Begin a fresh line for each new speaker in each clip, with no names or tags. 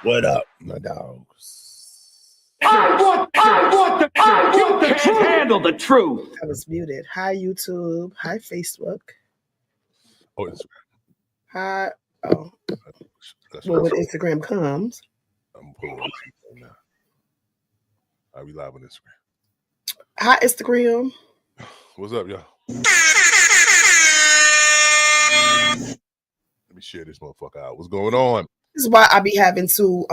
What up, my dogs?
I want the truth. You can't handle the truth.
I was muted. Hi, YouTube. Hi, Facebook.
Oh, Instagram.
Hi. Oh. Well, when Instagram comes.
I'm pulling up now. Are we live on Instagram?
Hi, Instagram.
What's up, y'all? Let me share this motherfucker out. What's going on?
This is why I be having to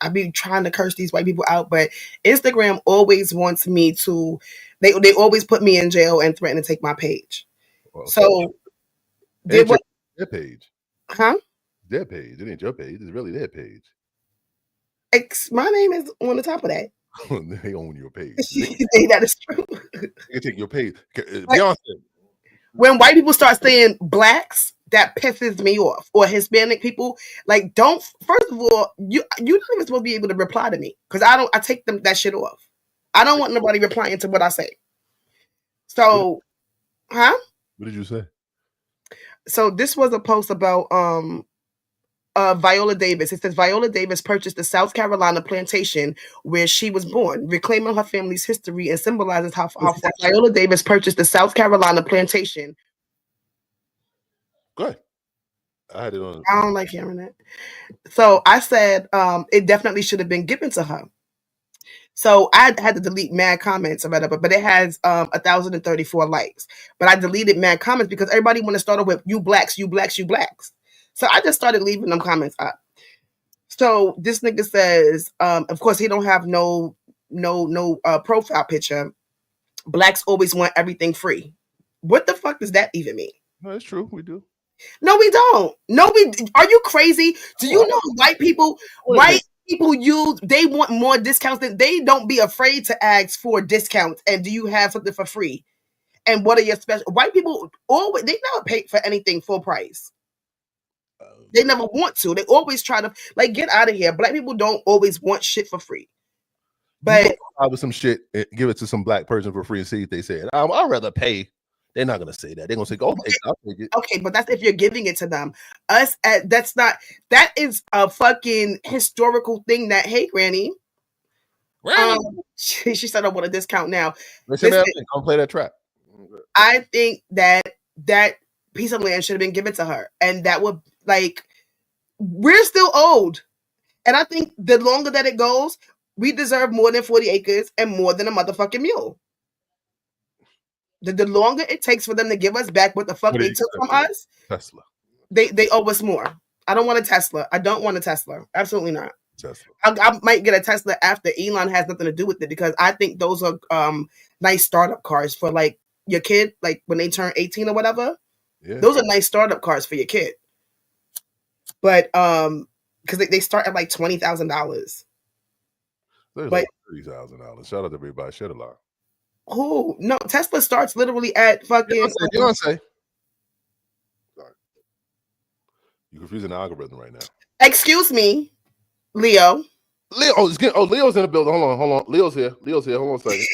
I be trying to curse these white people out, but Instagram always wants me to. They always put me in jail and threaten to take my page.
Well,
so
their page,
huh?
Their page. It ain't your page. It's really their page.
My name is on the top of that.
They own your page.
That is true.
They take your page. Beyonce.
When white people start saying blacks, that pisses me off. Or Hispanic people, like, don't. First of all, you're not even supposed to be able to reply to me because I take that shit off. I don't want nobody replying to what I say. So, huh?
What did you say?
So this was a post about Viola Davis. It says Viola Davis purchased the South Carolina plantation where she was born, reclaiming her family's history and symbolizes how Viola Davis purchased the South Carolina plantation.
Good. I had it on.
I don't like hearing that. So I said it definitely should have been given to her. So I had to delete mad comments or whatever, but it has 1,034 likes. But I deleted mad comments because everybody want to start off with you blacks, you blacks, you blacks. So I just started leaving them comments up. So this nigga says, of course, he don't have no profile picture. Blacks always want everything free. What the fuck does that even mean?
No, it's true. We do.
No, we don't. Are you crazy? Do you know white people they want more discounts than they don't be afraid to ask for discounts. And do you have something for free? And what are your special white people always they never pay for anything full price. They never want to. They always try to get out of here. Black people don't always want shit for free. But
I with some shit, give it to some black person for free and see if they say it. I'd rather pay. They're not gonna say that. They're gonna say, "Go, I'll take it."
Okay, but that's if you're giving it to them. That is a fucking historical thing. That hey, Granny. She said I want a discount now.
Listen, don't play that trap.
I think that piece of land should have been given to her, and that would we're still old, and I think the longer that it goes, we deserve more than 40 acres and more than a motherfucking mule. The longer it takes for them to give us back what the fuck they took from us,
Tesla.
They owe us more. I don't want a Tesla. I don't want a Tesla. Absolutely not.
Tesla.
I might get a Tesla after Elon has nothing to do with it because I think those are nice startup cars for your kid, when they turn 18 or whatever. Yeah. Those are nice startup cars for your kid. But because they start at $20,000. But
$30,000. Shout out to everybody. Shed a lot.
Who? No, Tesla starts literally at fucking
Beyonce. Sorry. You're confusing the algorithm right now.
Excuse me, Leo.
Leo's in the building. Hold on. Leo's here. Hold on a second.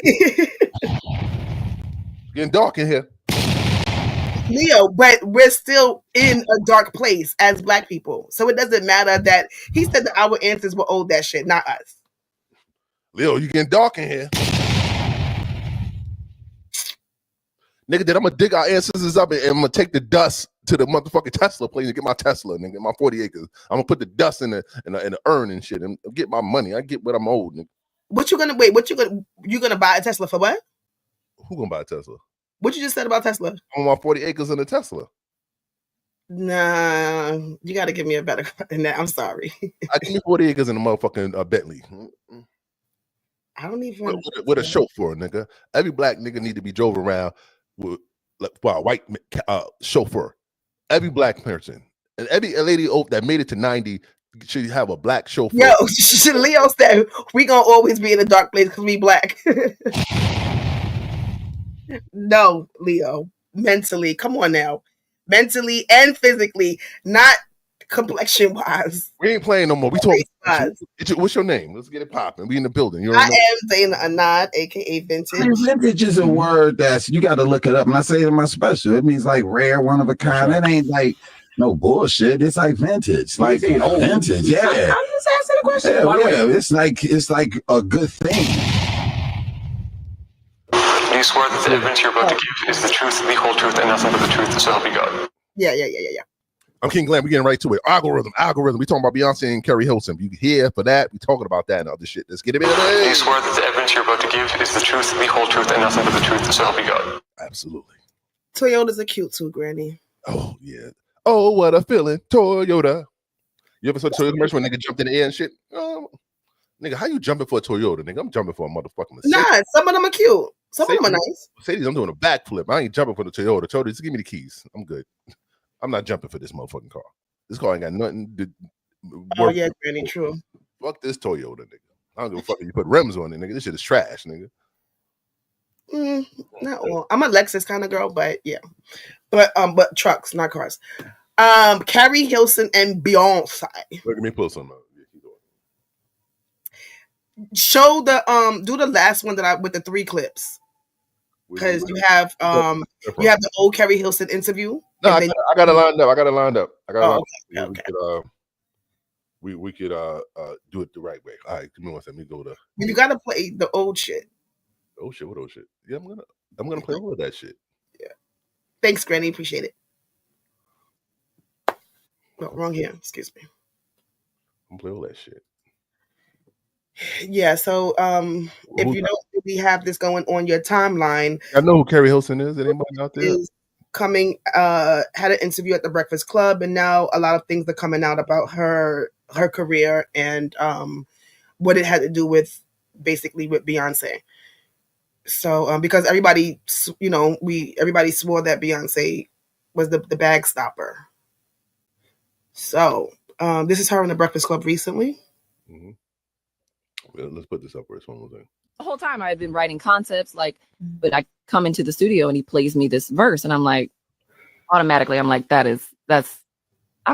Getting dark in here.
Leo, but we're still in a dark place as black people. So it doesn't matter that he said that our ancestors were old that shit, not us.
Leo, you getting dark in here. Nigga, I'm gonna dig our ancestors up and I'm gonna take the dust to the motherfucking Tesla place and get my Tesla, nigga, my 40 acres. I'm gonna put the dust in the urn and shit and get my money. I get what I'm owed, nigga.
You gonna buy a Tesla for what?
Who gonna buy a Tesla?
What you just said about Tesla?
I want my 40 acres in a Tesla.
Nah, you gotta give me a better than that. I'm sorry.
I give me 40 acres in a motherfucking Bentley.
I don't even
with a chauffeur, nigga. Every black nigga need to be drove around with a white chauffeur. Every black person and every lady that made it to 90 should have a black chauffeur.
Yo, Leo said we gonna always be in a dark place because we black. No, Leo. Mentally, come on now. Mentally and physically, not complexion wise.
We ain't playing no more. We talking. What's your name? Let's get it popping. We in the building.
I am Zaina Anad, aka Vintage.
Vintage is a word that's you got to look it up. And I say it in my special. It means rare, one of a kind. It ain't No bullshit. It's like vintage. Like vintage. Yeah.
I'm just asking a question.
It's like a good thing.
Do you swear that the evidence you're about to give is the truth, the whole truth, and nothing but the truth, so help you God?
Yeah.
I'm King Glenn. We're getting right to it. Algorithm. We talking about Beyonce and Keri Hilson. You here for that? We talking about that and other shit. Let's get it.
Do you swear that the evidence you're about to give is the truth, the whole truth, and nothing but the truth, so help you God?
Absolutely.
Toyotas are cute too, Granny.
Oh yeah. Oh, what a feeling, Toyota. You ever saw Toyota commercial when nigga jumped in the air and shit? Nigga, how you jumping for a Toyota, nigga? I'm jumping for a motherfucking Mercedes.
Nah, some of them are cute. Some of them are nice.
Mercedes, I'm doing a backflip. I ain't jumping for the Toyota. Toyota, just give me the keys. I'm good. I'm not jumping for this motherfucking car. This car ain't got nothing to
Oh yeah, Granny, true.
Fuck this Toyota, nigga. I don't give a fuck if you put rims on it, nigga. This shit is trash, nigga.
Not all. I'm a Lexus kind of girl, but yeah. But trucks, not cars. Keri Hilson and Beyonce.
Look at me pull something out.
Show the do the last one with the 3 clips. Because you have the old Keri Hilson interview.
No, I got it lined up.
Okay.
We could do it the right way. All right, come on, let me go to.
You gotta play the old shit.
Oh shit! What old shit? Yeah, I'm gonna play all of that shit.
Yeah. Thanks, Granny. Appreciate it. No, wrong here. Excuse me.
I'm gonna play all that shit.
Yeah. So, if you don't really have this going on your timeline,
I know who Keri Hilson is. Anybody out there?
Is coming. Had an interview at the Breakfast Club, and now a lot of things are coming out about her career and what it had to do with basically with Beyonce. So because everybody swore that Beyonce was the bag stopper. So this is her in the Breakfast Club recently.
Mm-hmm. Well, let's put this up first. One more thing.
The whole time I've been writing concepts, but I come into the studio and he plays me this verse, and I'm like, automatically, I'm like, I'm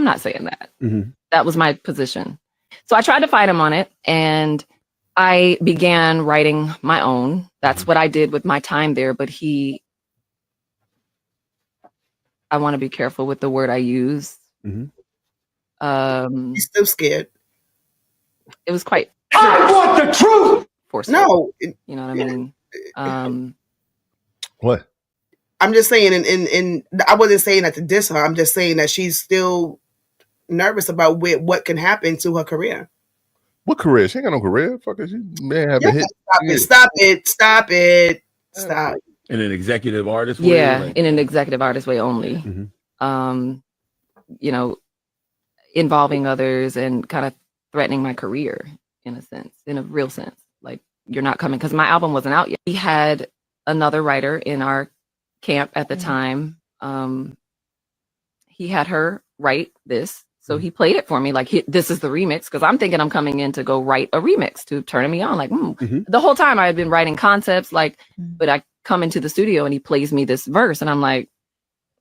not saying that.
Mm-hmm.
That was my position. So I tried to fight him on it, and I began writing my own. That's what I did with my time there. But I want to be careful with the word I use.
Mm-hmm.
He's still scared.
It was quite.
I want the truth.
Forceful.
No,
you know what I mean.
What?
I'm just saying, and I wasn't saying that to diss her. I'm just saying that she's still nervous about what can happen to her career.
What career? She ain't got no career. Fuck it. She may have a hit.
Stop it.
In an executive artist way?
Yeah, in an executive artist way only.
Mm-hmm.
Involving others and kind of threatening my career in a real sense. Like, you're not coming, because my album wasn't out yet. We had another writer in our camp at the time. He had her write this. So he played it for me, like, this is the remix, because I'm thinking I'm coming in to go write a remix to turn me on. Like, The whole time I had been writing concepts, but I come into the studio and he plays me this verse, and I'm like,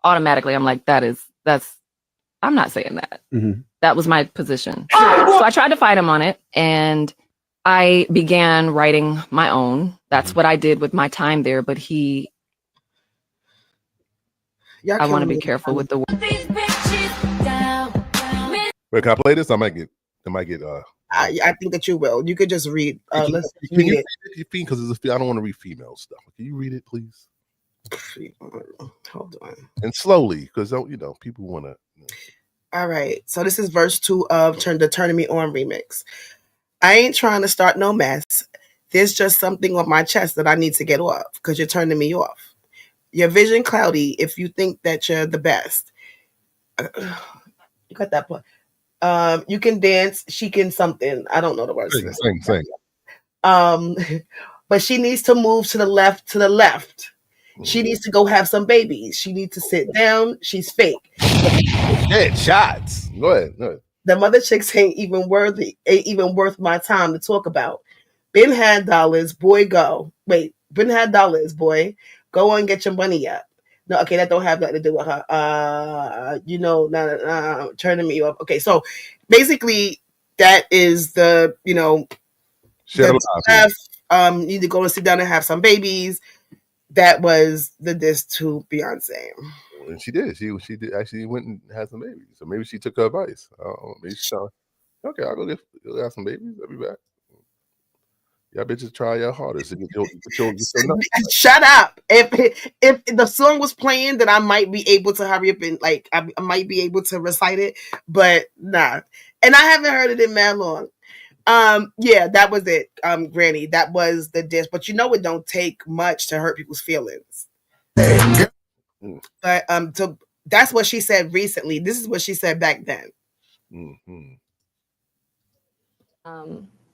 automatically, I'm like, I'm not saying that.
Mm-hmm.
That was my position. So I tried to fight him on it, and I began writing my own. That's what I did with my time there. But I want to be careful with the word.
Wait, can I play this? I might get.
I think that you will. You could just read. Let's
can
read
you
it.
read it? Because I don't want to read female stuff. Can you read it, please?
Hold on.
And slowly, because people want to.
All right. So this is verse 2 of the Turning Me On remix. I ain't trying to start no mess. There's just something on my chest that I need to get off because you're turning me off. Your vision cloudy if you think that you're the best. You got that part. You can dance. She can something. I don't know the words.
Sing.
But she needs to move to the left. She needs to go have some babies. She needs to sit down. She's fake.
Shots. Go ahead.
The mother chicks ain't even worth my time to talk about. Been had dollars, boy, go. Wait, been had dollars, boy. Go on, get your money up. No, okay, that don't have nothing to do with her. Turning me off. Okay, so basically that is the, need to go and sit down and have some babies. That was the diss to Beyonce.
And she did. She did actually went and had some babies. So maybe she took her advice. Maybe she thought, okay, I'll go have some babies. I'll be back. Y'all bitches try your hardest.
Shut up. If the song was playing, then I might be able to hurry up and like I might be able to recite it, but nah. And I haven't heard it in mad long. Yeah, that was it. Granny, that was the diss. But you know it don't take much to hurt people's feelings. But so that's what she said recently. This is what she said back then.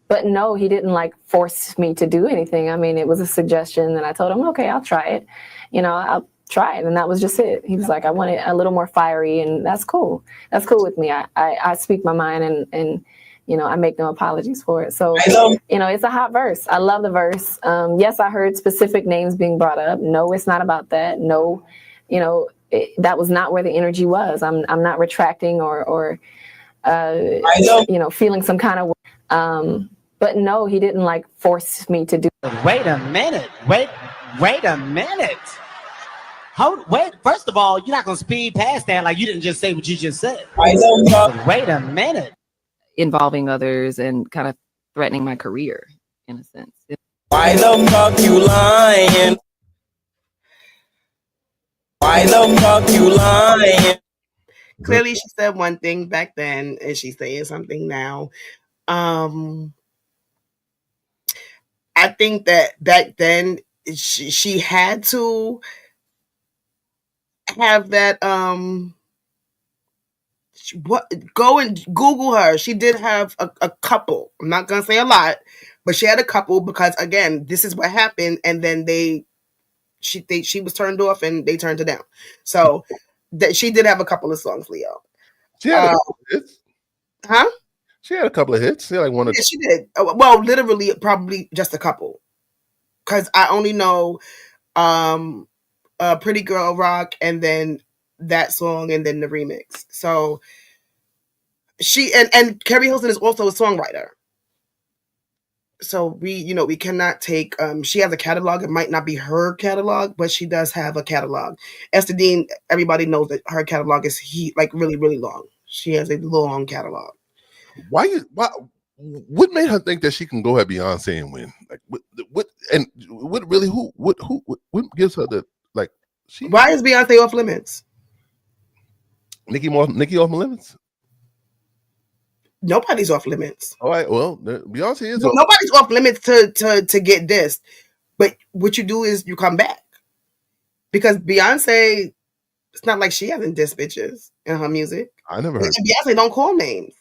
But no, he didn't like force me to do anything. I mean, it was a suggestion, and I told him, okay, I'll try it. You know, I'll try it, and that was just it. He was like, I want it a little more fiery, and that's cool. That's cool with me. I speak my mind, and you know, I make no apologies for it. So, you know, it's a hot verse. I love the verse. Yes, I heard specific names being brought up. No, it's not about that. No, you know, that was not where the energy was. I'm not retracting or you know, feeling some kind of. But no, he didn't like force me to do.
Wait a minute. Wait a minute. Wait. First of all, you're not gonna speed past that like you didn't just say what you just said. Wait a minute.
Involving others and kind of threatening my career in a sense.
Why the fuck you lying? Why the fuck you lying?
Clearly, she said one thing back then, and she's saying something now. I think that back then she had to have that. Go and Google her. She did have a couple. I'm not gonna say a lot, but she had a couple because again, this is what happened, and then she was turned off and they turned her down. So that she did have a couple of songs, Leo.
She had a couple of hits.
Huh?
She had a couple of hits. She had like one or
Yeah, she did. Well, literally, probably just a couple. Because I only know Pretty Girl Rock and then that song and then the remix. So she and Keri Hilson is also a songwriter. So we cannot take she has a catalog. It might not be her catalog, but she does have a catalog. Esther Dean, everybody knows that her catalog is really, really long. She has a long catalog.
What made her think that she can go at Beyonce and win? Like what gives her the like?
Why is Beyonce off limits?
Nicki off limits?
Nobody's off limits.
All right, well, Beyonce is.
Nobody's off limits to get this, but what you do is you come back because Beyonce. It's not like she hasn't dissed bitches in her music.
I never heard.
Beyonce don't call names.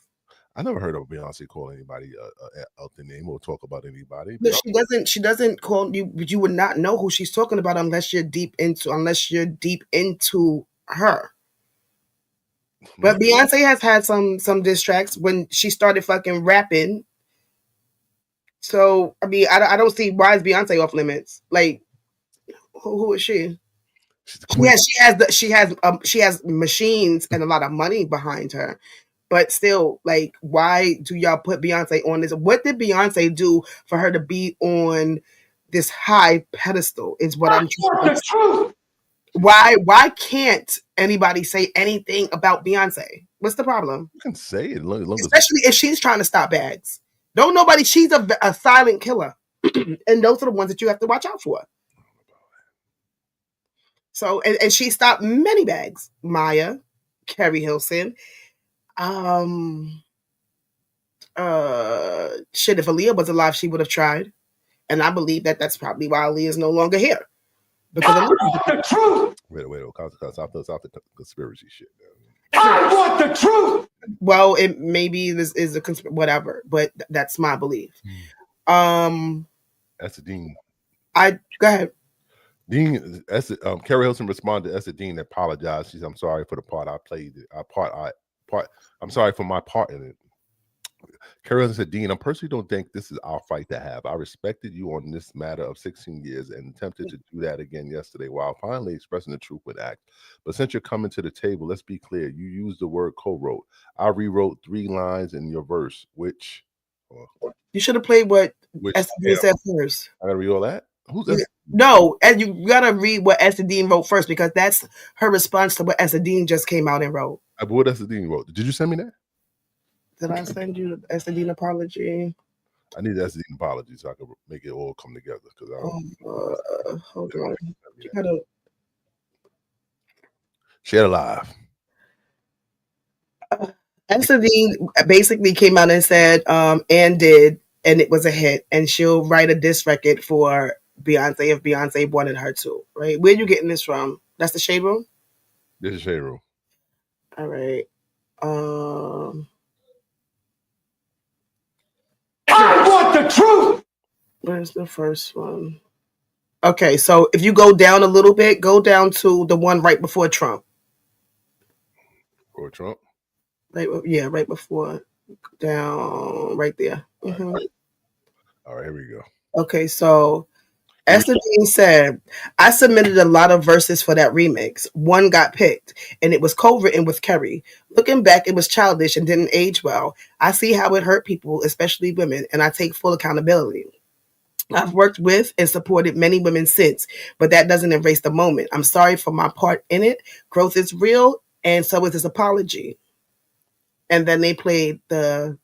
I never heard of Beyonce call anybody out the name or talk about anybody.
No, she doesn't call you. You would not know who she's talking about unless you're deep into her. But Beyonce has had some diss tracks when she started fucking rapping. So I mean, I don't see why is Beyonce off limits. Like, who is she? She has machines and a lot of money behind her. But still, like, why do y'all put Beyonce on this? What did Beyonce do for her to be on this high pedestal? Is what I'm trying to say. Why can't anybody say anything about Beyonce? What's the problem?
You can say it,
especially if she's trying to stop bags. Don't nobody. She's a silent killer, and those are the ones that you have to watch out for. So, and she stopped many bags. Maya, Keri Hilson. Shit, if Aaliyah was alive, she would have tried. And I believe that's probably why Aaliyah is no longer here. Because
I want the truth.
Wait, stop the conspiracy shit.
I want the truth.
Well, it maybe this is a whatever, but that's my belief.
That's the Dean.
Go ahead.
Dean, Keri Hilson responded to Esther Dean, apologized. She said, "I'm sorry for the part I played. I'm sorry for my part in it." Keri Hilson said, "Dean, I personally don't think this is our fight to have. I respected you on this matter of 16 years and attempted to do that again yesterday while finally expressing the truth with act. But since you're coming to the table, let's be clear. You used the word co-wrote. I rewrote 3 lines in your verse, which..."
You should have played what Esther Dean said first.
I gotta read all that? Who's that?
No, and you gotta read what Esther Dean wrote first because that's her response to what Esther Dean just came out and wrote.
What Esther Dean wrote? Did you send me that?
Did I send you the Esther Dean apology?
I need Esther Dean apology so I can make it all come together. Because
hold on, you gotta.
Share live.
Esther Dean basically came out and said, Ann did, and it was a hit, and she'll write a diss record for Beyonce if Beyonce wanted her to. Right? Where are you getting this from? That's the Shade Room?
This is Shade Room.
All right.
I want the truth.
Where's the first one? Okay, so if you go down a little bit, go down to the one right before Trump.
Before Trump?
Right before. Down, right there. Mm-hmm.
All right, here we go.
Okay, so Esther Dean said, I submitted a lot of verses for that remix. One got picked, and it was co-written with Keri. Looking back, it was childish and didn't age well. I see how it hurt people, especially women, and I take full accountability. I've worked with and supported many women since, but that doesn't erase the moment. I'm sorry for my part in it. Growth is real, and so is his apology. And then they played the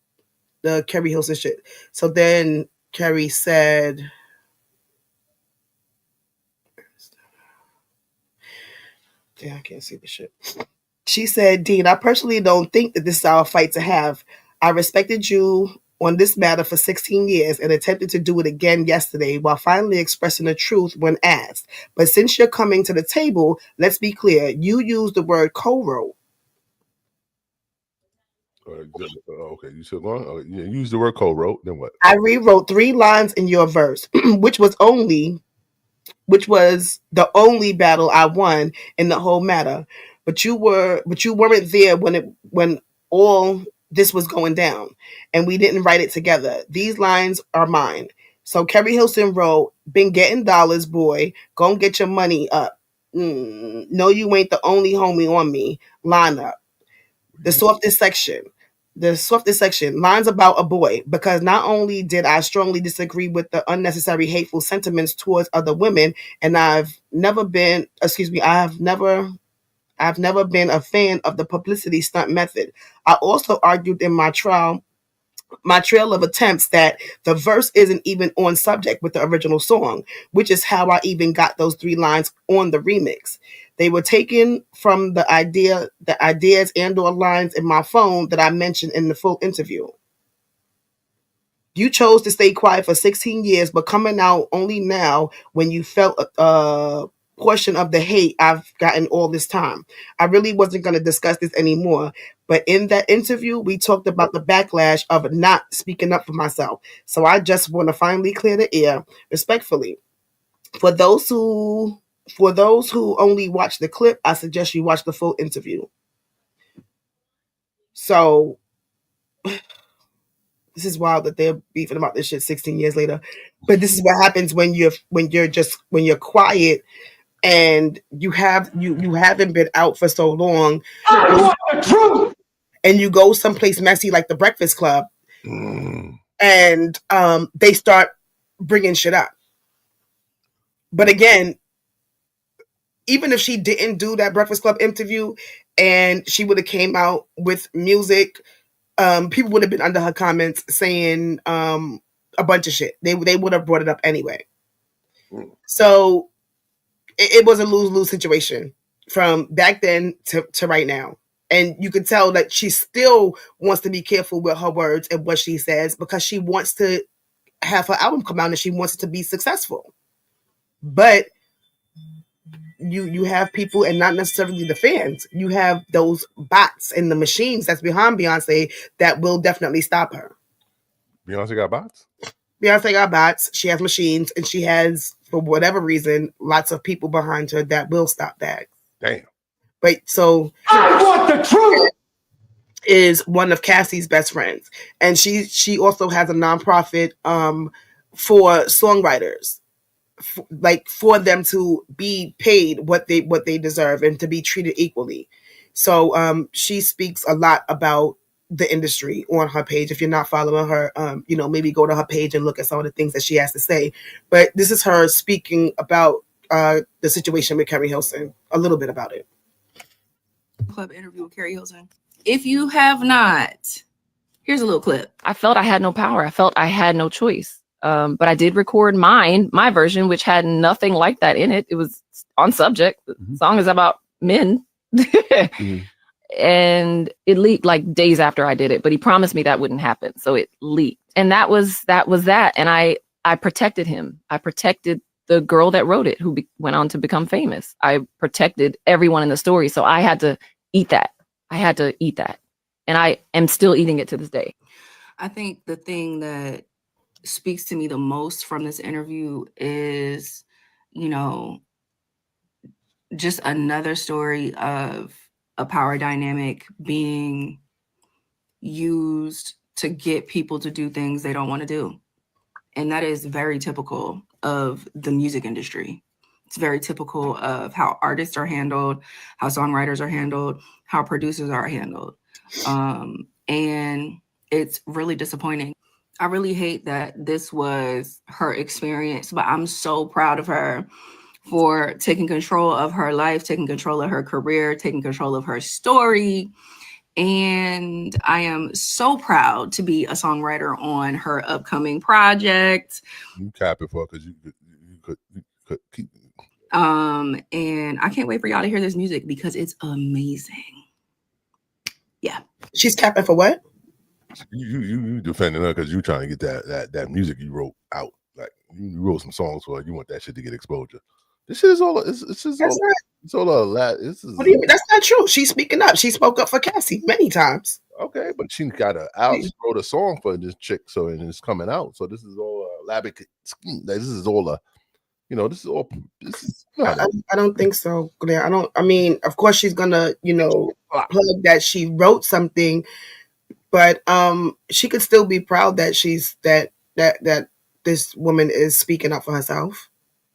Keri Hilson shit. So then Keri said, yeah, I can't see the shit. She said, Dean, I personally don't think that this is our fight to have. I respected you on this matter for 16 years and attempted to do it again yesterday while finally expressing the truth when asked. But since you're coming to the table, let's be clear. You used the word co-wrote.
Okay, you still going? You used the word co-wrote, then what?
I rewrote 3 lines in your verse, which was the only battle I won in the whole matter. But you weren't there when all this was going down, and we didn't write it together. These lines are mine. So Keri Hilson wrote, "Been getting dollars, boy. Gon' get your money up. No, you ain't the only homie on me. Line up." The softest section, lines about a boy, because not only did I strongly disagree with the unnecessary hateful sentiments towards other women, and I've never been a fan of the publicity stunt method. I also argued in my trail of attempts that the verse isn't even on subject with the original song, which is how I even got those 3 lines on the remix. They were taken from the ideas and or lines in my phone that I mentioned in the full interview. You chose to stay quiet for 16 years, but coming out only now when you felt a portion of the hate I've gotten all this time. I really wasn't going to discuss this anymore, but in that interview, we talked about the backlash of not speaking up for myself. So I just want to finally clear the air respectfully. For those who only watch the clip, I suggest you watch the full interview. So this is wild that they're beefing about this shit 16 years later. But this is what happens when you're quiet and you haven't been out for so long.
I want the truth.
And you go someplace messy like the Breakfast Club, and they start bringing shit up. But again, even if she didn't do that Breakfast Club interview and she would have came out with music, people would have been under her comments saying a bunch of shit. They would have brought it up anyway. So it was a lose-lose situation from back then to right now. And you can tell that she still wants to be careful with her words and what she says because she wants to have her album come out and she wants it to be successful. But you have people, and not necessarily the fans, you have those bots and the machines that's behind Beyonce that will definitely stop her.
Beyonce got bots?
Beyonce got bots. She has machines, and she has, for whatever reason, lots of people behind her that will stop that.
Damn.
But so
I want the truth.
Is one of Cassie's best friends, and she also has a nonprofit for songwriters, for them to be paid what they deserve and to be treated equally. So she speaks a lot about the industry on her page. If you're not following her, maybe go to her page and look at some of the things that she has to say. But this is her speaking about the situation with Keri Hilson, a little bit about it.
Club interview with Keri Hilson. If you have not, here's a little clip.
I felt I had no power. I felt I had no choice. But I did record my version, which had nothing like that in it. It was on subject. The song is about men. And it leaked like days after I did it, but he promised me that wouldn't happen. So it leaked. And that was that. And I protected him. I protected the girl that wrote it, who went on to become famous. I protected everyone in the story. So I had to eat that. And I am still eating it to this day.
I think the thing that speaks to me the most from this interview is, just another story of a power dynamic being used to get people to do things they don't want to do. And that is very typical of the music industry. It's very typical of how artists are handled, how songwriters are handled, how producers are handled. And it's really disappointing. I really hate that this was her experience, but I'm so proud of her for taking control of her life, taking control of her career, taking control of her story. And I am so proud to be a songwriter on her upcoming project.
You cap it for, because you could keep.
And I can't wait for y'all to hear this music because it's amazing. Yeah.
She's capping for what?
You defending her because you trying to get that music you wrote out. Like you wrote some songs for her. You want that shit to get exposure. This shit is all. It's just all.
Right.
It's all a lot.
What do you mean? That's not true. She's speaking up. She spoke up for Cassie many times.
Okay, but she got out. She wrote a song for this chick, and it's coming out. So this is all a elaborate scheme. This is all a. This is all. This is.
I don't think so, Claire. I mean, of course, she's gonna, plug that she wrote something, but she could still be proud that she's that this woman is speaking up for herself,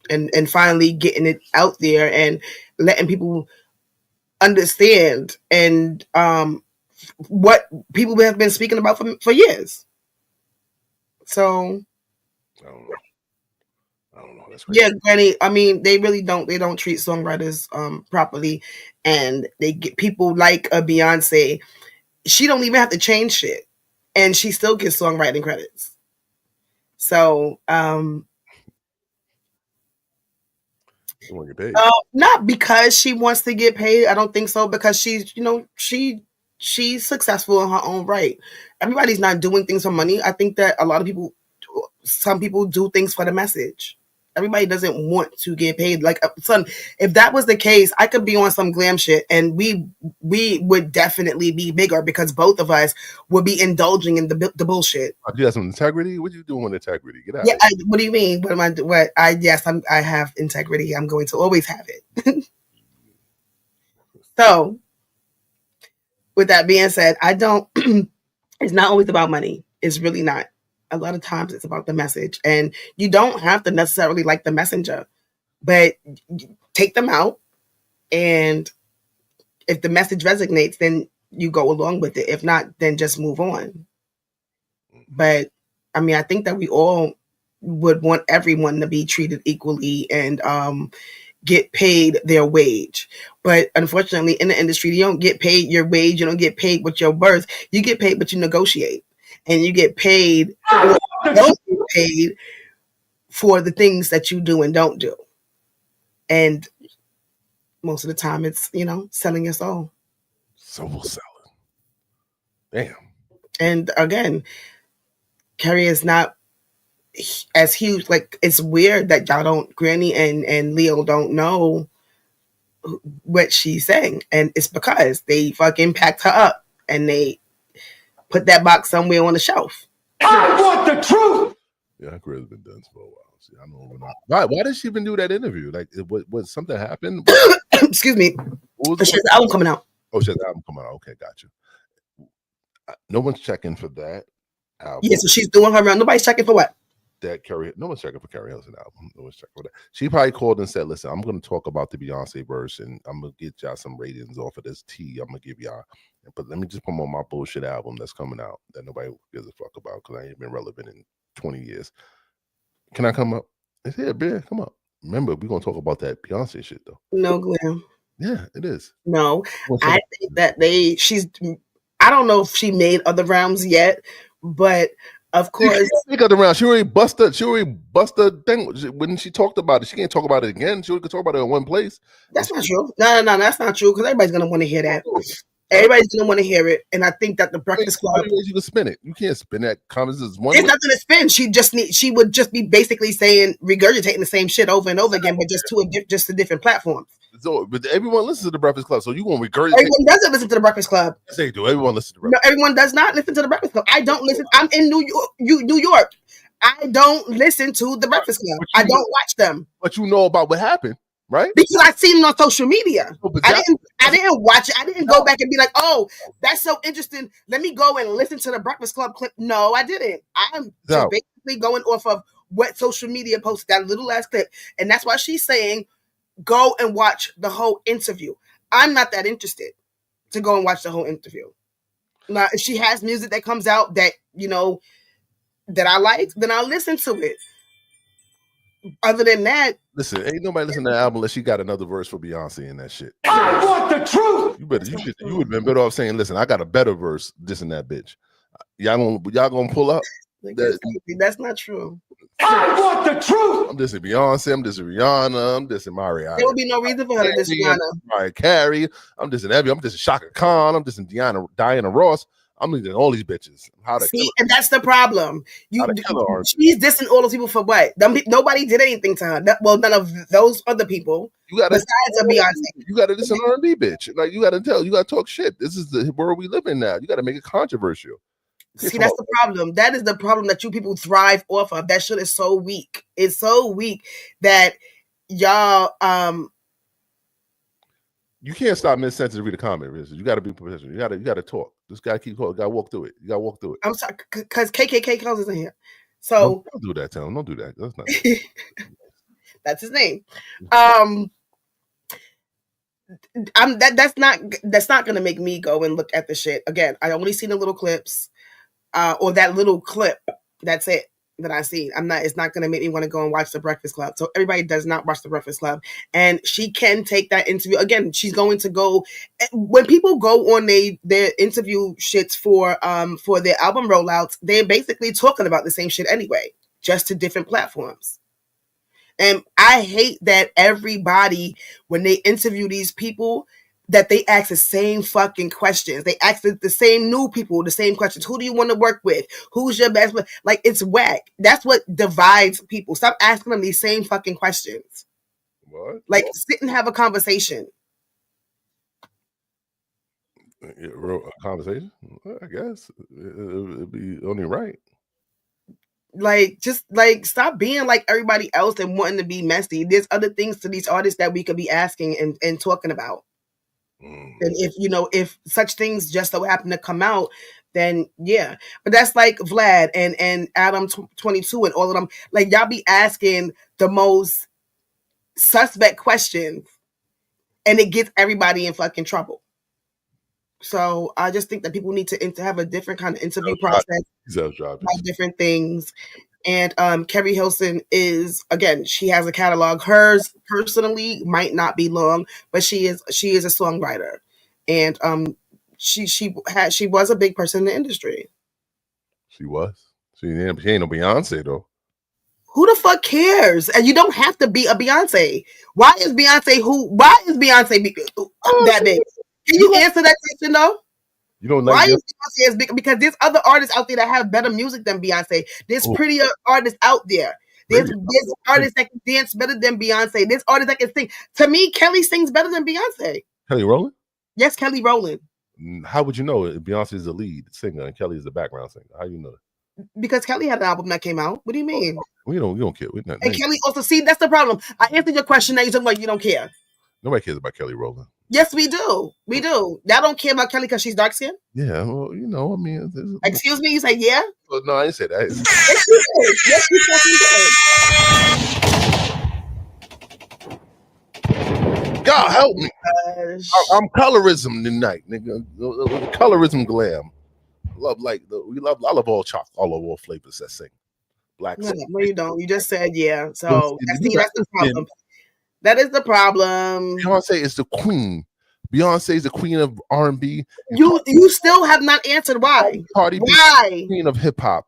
and finally getting it out there and letting people understand and what people have been speaking about for years. So.
I don't know. That's crazy.
Yeah, Granny. I mean, they really don't. They don't treat songwriters properly, and they get people like a Beyonce. She don't even have to change shit, and she still gets songwriting credits. So,
She want to get paid.
not because she wants to get paid. I don't think so, because she's, she's successful in her own right. Everybody's not doing things for money. I think that a lot of people, some people do things for the message. Everybody doesn't want to get paid. Like, son, if that was the case, I could be on some glam shit and we would definitely be bigger because both of us would be indulging in the bullshit.
You have some integrity? What you doing with integrity? Get out.
Yeah, what do you mean? I have integrity. I'm going to always have it. So, with that being said, it's not always about money. It's really not. A lot of times it's about the message, and you don't have to necessarily like the messenger, but take them out. And if the message resonates, then you go along with it. If not, then just move on. But I mean, I think that we all would want everyone to be treated equally and get paid their wage. But unfortunately, in the industry, you don't get paid your wage. You don't get paid what you're worth. You get paid, but you negotiate. And you get paid, don't get paid for the things that you do and don't do. And most of the time it's, selling your soul.
Soul selling. Damn.
And again, Keri is not as huge. Like, it's weird that y'all don't, Granny and Leo don't know what she's saying. And it's because they fucking packed her up and they put that box somewhere on the shelf.
I want the truth.
Yeah, her career's been done for a while. See, I know why did she even do that interview? Like, was something happened?
Excuse me. She has the album coming out.
Oh, she has the album coming out. Okay, gotcha. No one's checking for that album.
Yeah, so she's doing her round. Nobody's checking for what?
No one's checking for Keri Hilson album. No one's checking for that. She probably called and said, "Listen, I'm going to talk about the Beyonce verse, and I'm going to get y'all some ratings off of this tea. I'm going to give y'all But let me just promote my bullshit album that's coming out that nobody gives a fuck about because I ain't been relevant in 20 years. Can I come up? It's here, beer. Come up. Remember, we're gonna talk about that Beyonce shit though.
No, Glenn.
Yeah, it is.
No, I think that I don't know if she made other rounds yet, but of course,
make other rounds. She already busted thing when she talked about it. She can't talk about it again. She only could talk about it in one place.
That's not true. No, that's not true because everybody's gonna want to hear that. Everybody's gonna want to hear it, and I think that the Breakfast Club.
You can spin it. You can't spin that. Comments is one.
There's nothing to spin. She would just be basically saying regurgitating the same shit over and over again, but just to different platforms.
So, but everyone listens to the Breakfast Club, so you gonna regurgitate.
Everyone doesn't listen to the Breakfast Club.
Yes, they do. Everyone listens to the Breakfast
Club. No, everyone does not listen to the Breakfast Club. I don't listen. I'm in New York. I don't listen to the Breakfast Club. I don't watch them.
But you know about what happened, right?
Because I've seen it on social media. I didn't watch it. I didn't go back and be like, oh, that's so interesting. Let me go and listen to the Breakfast Club clip. No, I didn't. I'm just basically going off of what social media posted, that little last clip. And that's why she's saying, go and watch the whole interview. I'm not that interested to go and watch the whole interview. Now, if she has music that comes out that, that I like, then I'll listen to it. Other than that,
listen, ain't nobody listening to the album unless she got another verse for Beyonce and that shit.
I want the truth.
You would have been better off saying, listen, I got a better verse, this and that bitch. Y'all gonna pull up?
That's not true.
I want the truth.
I'm dissing Beyonce, I'm dissing Rihanna, I'm dissing Mariah.
There would be no reason for her to diss Rihanna.
Mariah Keri, I'm dissing Evie, I'm dissing Shaka Khan, I'm dissing Diana Ross. I'm dissing all these bitches.
And that's the problem. She's dissing all those people for what? Nobody did anything to her. None of those other people. Besides Beyonce.
You gotta diss an R&B bitch. Like you gotta talk shit. This is the world we live in now. You gotta make it controversial.
See, that's the problem. That is the problem that you people thrive off of. That shit is so weak. It's so weak that y'all
you can't stop mid-sentence to read a comment. You got to be professional. You got to talk. This guy keep talking. Got to walk through it. You got to walk through it.
I'm sorry, because KKK Counts isn't here. So
don't do that, Tom. Don't do that. That's not.
That's his name. That's not gonna make me go and look at the shit again. I only seen the little clips, or that little clip. That's it that I see. It's not gonna make me want to go and watch the Breakfast Club. So everybody does not watch the Breakfast Club, and she can take that interview again. She's going to go when people go on their interview shits for their album rollouts. They're basically talking about the same shit anyway, just to different platforms. And I hate that everybody, when they interview these people, that they ask the same fucking questions. They ask the same new people the same questions. Who do you want to work with? Who's your best? Like, it's whack. That's what divides people. Stop asking them these same fucking questions.
What?
Like, sit and have a conversation.
A conversation? I guess it'd be only right.
Like, just like stop being like everybody else and wanting to be messy. There's other things to these artists that we could be asking and talking about. And if such things just so happen to come out, then yeah. But that's like Vlad and Adam 22 and all of them. Like, y'all be asking the most suspect questions, and it gets everybody in fucking trouble. So I just think that people need to have a different kind of interview process, about different things. And Keri Hilson is, again, she has a catalog. Hers personally might not be long, but she is a songwriter, and she was a big person in the industry.
She was. She ain't no Beyonce though.
Who the fuck cares? And you don't have to be a Beyonce. Why is Beyonce that big? Can you answer that question though?
You don't
like why is Beyonce as big? Because there's other artists out there that have better music than Beyonce. There's prettier artists out there. There's artists that can dance better than Beyonce. There's artists that can sing. To me, Kelly sings better than Beyonce.
Kelly Rowland?
Yes, Kelly Rowland.
How would you know Beyonce is the lead singer and Kelly is the background singer? How do you know that?
Because Kelly had an album that came out. What do you mean?
We don't care.
And Kelly also, see, that's the problem. I answered your question. Now you're talking about you don't care.
Nobody cares about Kelly Rowland.
Yes, we do. We do. Y'all don't care about Kelly because she's dark skinned?
Yeah, well, I mean.
Excuse me? You say yeah?
Well, no, I didn't say that.
Yes, you did. Yes, you fucking did.
God help me.
Gosh.
I'm colorism tonight, nigga. Colorism glam. I love all chocolate, all flavors that sing. Black.
No, you don't. You just said yeah.
Well,
So that's the problem. That is the problem.
Beyonce is the queen. Beyonce is the queen of R&B.
You still have not answered why.
Cardi B,
why?
Queen of hip hop.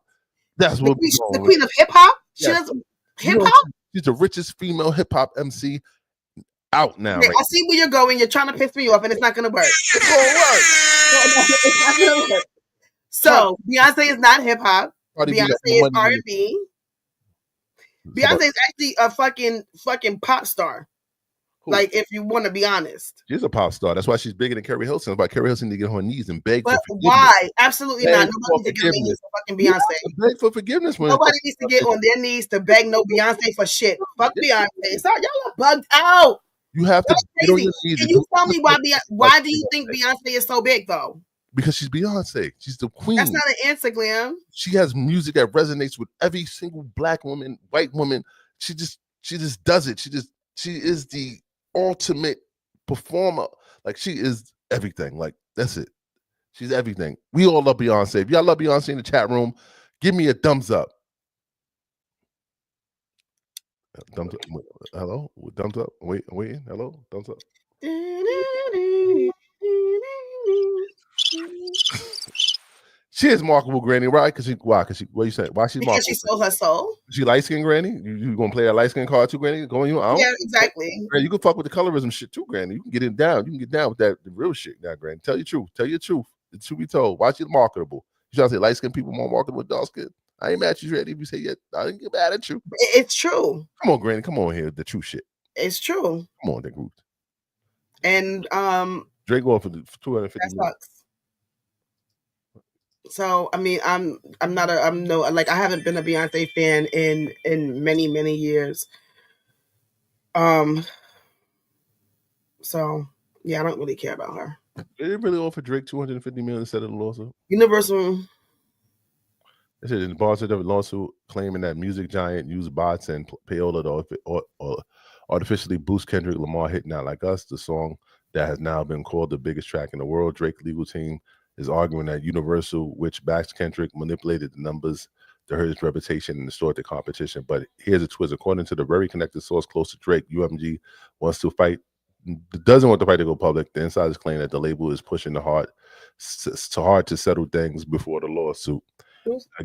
That's what
the queen of hip hop. She
Yes.
does hip hop.
She's the richest female hip hop MC out now.
Okay,
Right?
I see where you're going. You're trying to piss me off, and it's not going to work.
It's gonna work.
It's not gonna work. So Beyonce is not hip hop.
Cardi B
Beyonce
got
is
more money
R&B. Beyonce is actually a fucking pop star.
Who?
Like, if you want to be honest.
She's a pop star. That's why she's bigger than Keri Hilson. That's why Keri Hilson need to get on her knees and beg
But
for forgiveness.
why? Absolutely
Beg
not.
for
Nobody needs to get on their knees for fucking Beyonce.
Beg for forgiveness. When
Nobody needs to get on their knees to beg no Beyonce for shit. Fuck Beyonce. Sorry, y'all are bugged out.
You have to get on your knees.
Can you tell me why do you think Beyonce is so big though?
Because she's Beyonce. She's the queen.
That's not an answer, Glam.
She has music that resonates with every single black woman, white woman. She just does it. She is the ultimate performer. Like, she is everything. Like, that's it. She's everything. We all love Beyonce. If y'all love Beyonce in the chat room, give me a thumbs up. Thumbs up. Hello? Thumbs up. Waiting. Hello? Thumbs up. She is marketable, Granny, right? Why? What you saying? Why she's marketable?
Because she sold her soul.
She light skin, Granny. You gonna play a light skin card too, Granny? Going you out?
Yeah, exactly.
Granny, you can fuck with the colorism shit too, Granny. You can get it down. You can get down with the real shit now, Granny. Tell your truth. Tell your truth. The truth be told. Why she marketable? You trying to say light skin people more marketable than dark skin? I ain't mad at you, Granny. If you say yeah, I didn't get mad at you.
It's true.
Come on, Granny. Come on here. The true shit.
It's true.
Come on, that group.
And
Drake going for the 250
that
million.
sucks. So I mean, I haven't been a Beyonce fan in many years. So yeah, I don't really care about her.
They didn't really offer Drake 250 million instead of the lawsuit.
Universal.
They said in the Boston lawsuit claiming that music giant used bots and payola to artificially boost Kendrick Lamar hit "Not Like Us," the song that has now been called the biggest track in the world. Drake's legal team is arguing that Universal, which backs Kendrick, manipulated the numbers to hurt his reputation and distort the competition. But here's a twist. According to the very connected source close to Drake, UMG doesn't want the fight to go public. The insiders claim that the label is pushing hard to settle things before the lawsuit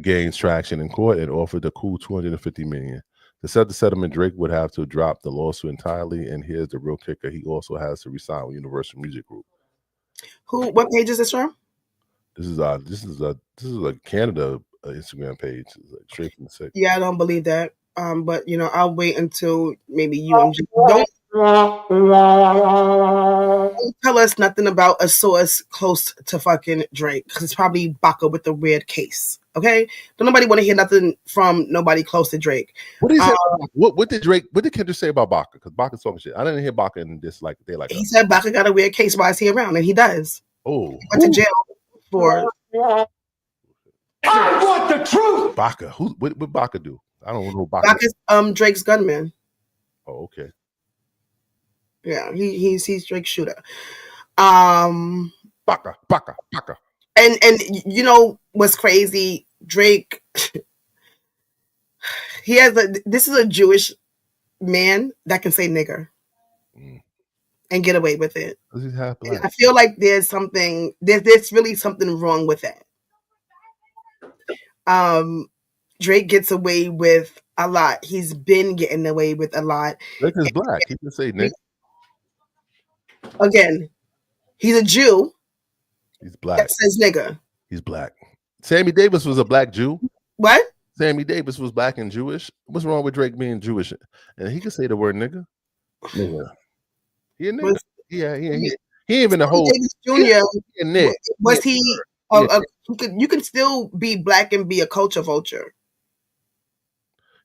gains traction in court and offered a cool $250 million. To set the settlement, Drake would have to drop the lawsuit entirely. And here's the real kicker: he also has to resign with Universal Music Group.
What page is this from?
This is a Canada Instagram page. It's like straight from the site.
Yeah, I don't believe that. But I'll wait until maybe UMG. Don't tell us nothing about a source close to fucking Drake, because it's probably Baka with the weird case. Okay, don't nobody want to hear nothing from nobody close to Drake.
What did Kendrick say about Baka? Because Baka's talking shit. I didn't hear Baka in this like they like.
He said Baka got a weird case. Why is he around? And he does.
Oh,
he went to jail for.
I want the truth.
Baka. What Baka do? I don't know who Baka.
Baka's Drake's gunman.
Oh, okay.
Yeah, he's Drake's shooter.
Baka.
And you know what's crazy? Drake, this is a Jewish man that can say nigger and get away with it.
He's half black.
I feel like there's really something wrong with that. Drake gets away with a lot. He's been getting away with a lot.
Drake is black. He can say nigger.
Again, he's a Jew.
He's black.
That says nigger.
He's black. Sammy Davis was a black Jew.
What?
Sammy Davis was black and Jewish. What's wrong with Drake being Jewish? And he could say the word nigga. Nigga. He a nigga. Yeah. He ain't even a whole.
Davis Jr.
Was
he? You can still be black and be a culture vulture.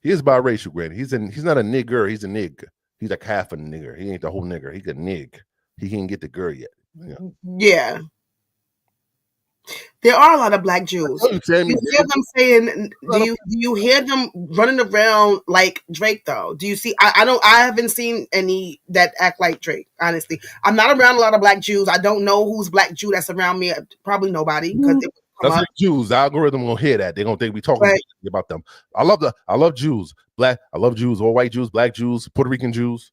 He is biracial, Granny. He's not a nigger. He's a nig. He's like half a nigger. He ain't the whole nigger. He's a nig. He can't get the girl yet.
Yeah. There are a lot of black Jews.
You
hear them saying? Do you hear them running around like Drake though? Do you see? I haven't seen any that act like Drake. Honestly, I'm not around a lot of black Jews. I don't know who's black Jew that's around me. Probably nobody because
that's like Jews. The algorithm gonna hear that. They're gonna think we talking about them. I love Jews. I love Jews. All white Jews, black Jews, Puerto Rican Jews.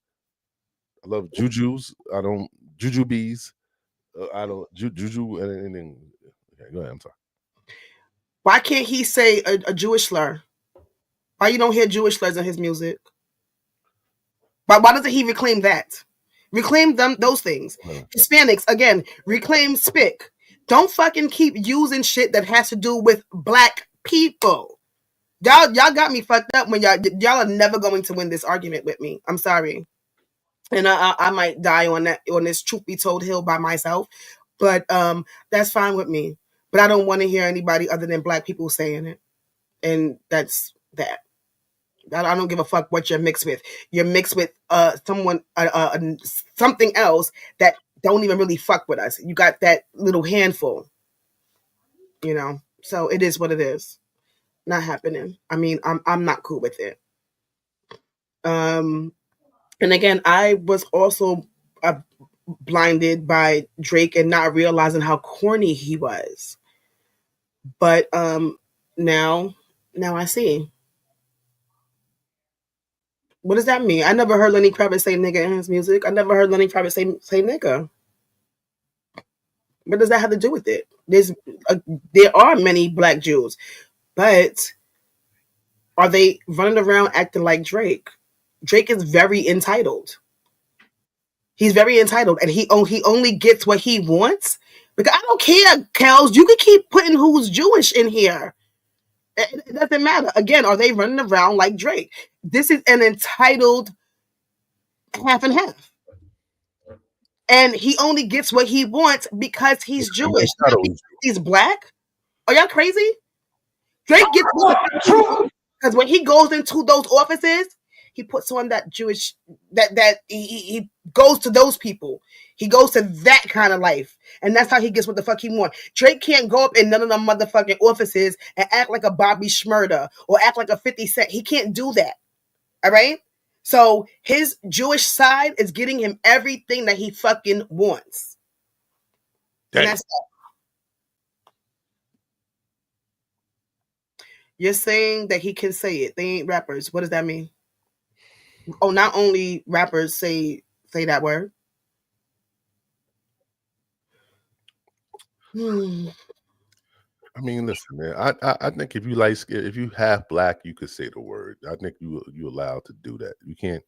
I love Jujus. I don't Jujubes. I don't Juju anything. Okay, go ahead. I'm sorry.
Why can't he say a Jewish slur? Why you don't hear Jewish slurs in his music? Why doesn't he reclaim that? Reclaim those things. Hispanics, again, reclaim spick. Don't fucking keep using shit that has to do with black people. Y'all got me fucked up when y'all are never going to win this argument with me. I'm sorry. And I might die on this truth be told hill by myself. But that's fine with me. But I don't want to hear anybody other than black people saying it. And that's that. I don't give a fuck what you're mixed with. You're mixed with someone, something else that don't even really fuck with us. You got that little handful, you know. So it is what it is. Not happening. I mean, I'm not cool with it. And again, I was also blinded by Drake and not realizing how corny he was. But now I see. What does that mean? I never heard Lenny Kravitz say nigga in his music. I never heard Lenny Kravitz say nigga. What does that have to do with it? There are many black Jews, but are they running around acting like Drake? Drake is very entitled. He's very entitled, and he only gets what he wants. Because I don't care, Kels. You can keep putting who's Jewish in here. It doesn't matter. Again, are they running around like Drake? This is an entitled half and half. And he only gets what he wants because he's Jewish. He's black? Are y'all crazy? Drake gets because when he goes into those offices, he puts on that Jewish, that he goes to those people. He goes to that kind of life. And that's how he gets what the fuck he wants. Drake can't go up in none of them motherfucking offices and act like a Bobby Shmurda or act like a 50 Cent. He can't do that. All right? So his Jewish side is getting him everything that he fucking wants. And that's that. You're saying that he can say it. They ain't rappers. What does that mean? Oh, not only rappers say that word.
I mean, listen, man. I think if you half black, you could say the word. I think you allowed to do that. We can't,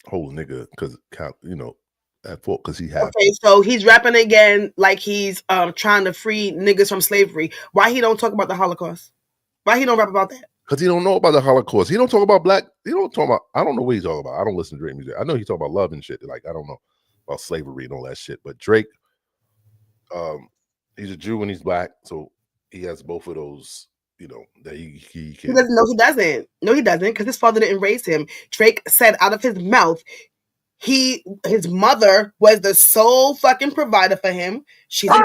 hold a nigga because at fault because he half.
Okay, so he's rapping again like he's trying to free niggas from slavery. Why he don't talk about the Holocaust? Why he don't rap about that?
Because he don't know about the Holocaust. He don't talk about black. He don't talk about. I don't know what he's talking about. I don't listen to Drake music. I know he talk about love and shit. Like I don't know about slavery and all that shit. But Drake, he's a Jew and he's black, so he has both of those. That he can.
No, he doesn't. No, he doesn't. Because his father didn't raise him. Drake said out of his mouth, his mother was the sole fucking provider for him. She's in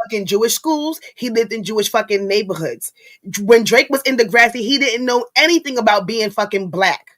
fucking Jewish schools. He lived in Jewish fucking neighborhoods. When Drake was in Degrassi, he didn't know anything about being fucking black.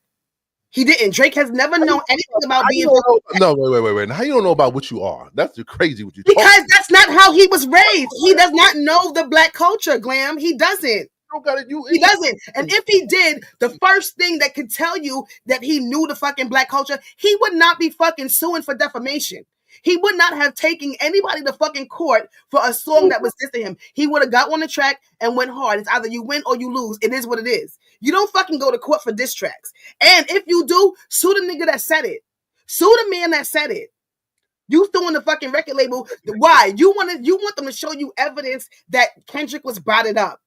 He didn't. Drake has never known anything about being black.
No, wait. How you don't know about what you are? That's crazy what you
because that's not how he was raised. He does not know the black culture, Glam. He doesn't. He doesn't. And if he did, the first thing that could tell you that he knew the fucking black culture, he would not be fucking suing for defamation. He would not have taken anybody to fucking court for a song that was dissed to him. He would have got on the track and went hard. It's either you win or you lose. It is what it is. You don't fucking go to court for diss tracks. And if you do, sue the nigga that said it. Sue the man that said it. You suing the fucking record label. Why? You want them to show you evidence that Kendrick was botted up.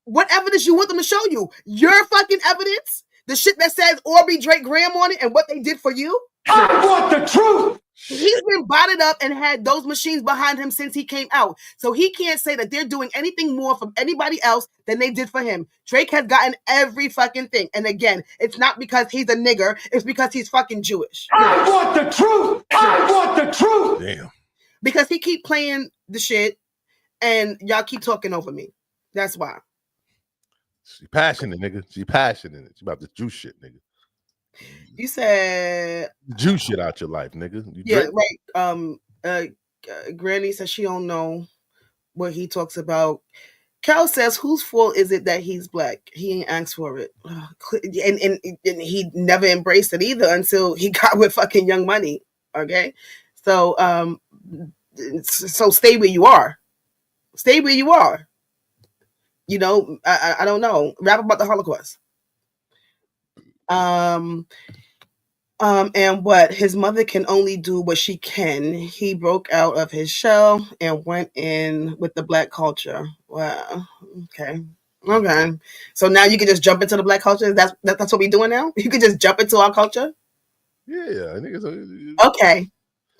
What evidence you want them to show you? Your fucking evidence? The shit that says Orby, Drake, Graham on it and what they did for you?
I want the truth!
He's been botted up and had those machines behind him since he came out. So he can't say that they're doing anything more from anybody else than they did for him. Drake has gotten every fucking thing. And again, it's not because he's a nigger. It's because he's fucking Jewish.
I want the truth! I want the truth.
Damn.
Because he keep playing the shit, and y'all keep talking over me. That's why.
She passionate, nigga. She passionate. She about the juice shit, nigga.
You said
juice shit out your life, nigga. You
yeah,
drink?
right. Granny says she don't know what he talks about. Cal says, whose fault is it that he's black? He ain't asked for it. And he never embraced it either until he got with fucking Young Money. Okay? So so stay where you are. Stay where you are. You know, I don't know. Rap about the Holocaust. And what his mother can only do what she can. He broke out of his shell and went in with the black culture. Wow. Okay. So now you can just jump into the black culture. That's what we doing now. You can just jump into our culture.
Yeah, I think it's
okay.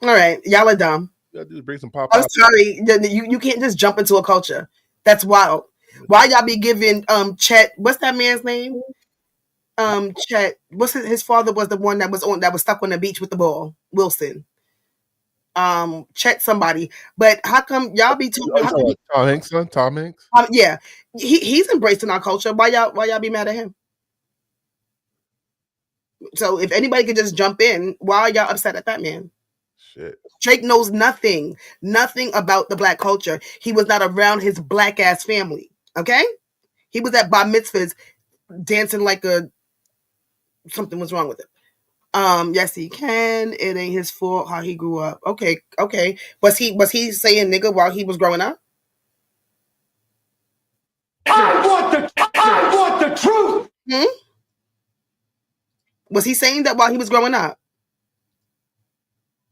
All right, y'all are dumb.
You gotta do is bring some pop.
I'm sorry. You can't just jump into a culture. That's wild. Why y'all be giving Chet? What's that man's name? Chet, what's his father was the one that was stuck on the beach with the ball, Wilson. Chet somebody, but how come y'all be talking?
Tom Hanks, son? Tom Hanks.
Yeah, he's embracing our culture. Why y'all be mad at him? So if anybody could just jump in, why are y'all upset at that man?
Shit.
Drake knows nothing about the black culture. He was not around his black ass family. Okay, he was at bar mitzvahs dancing like something was wrong with him. Yes, he can. It ain't his fault how he grew up. Okay. Was he saying nigga while he was growing up?
I want the truth.
Was he saying that while he was growing up?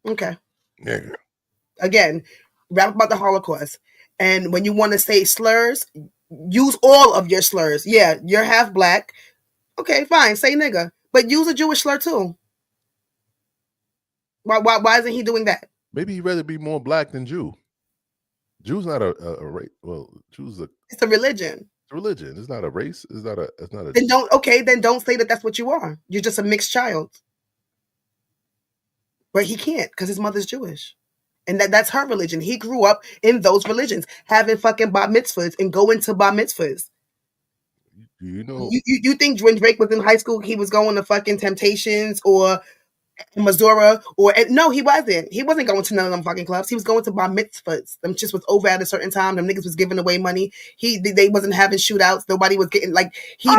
Okay.
Nigga.
Again, rap about the Holocaust. And when you want to say slurs, use all of your slurs. Yeah, you're half black. Okay, fine. Say nigga. But use a Jewish slur too. Why isn't he doing that?
Maybe he'd rather be more black than Jew. Jew's not a race. Well,
it's a religion.
It's a religion. It's not a race. It's not a.
Then don't say that that's what you are. You're just a mixed child. But he can't because his mother's Jewish. And that's her religion. He grew up in those religions, having fucking bar mitzvahs and going to bar mitzvahs.
You know,
you think when Drake was in high school, he was going to fucking Temptations or Missouri no, he wasn't. He wasn't going to none of them fucking clubs. He was going to bar mitzvahs. Them just was over at a certain time. Them niggas was giving away money. They wasn't having shootouts. Nobody was getting like he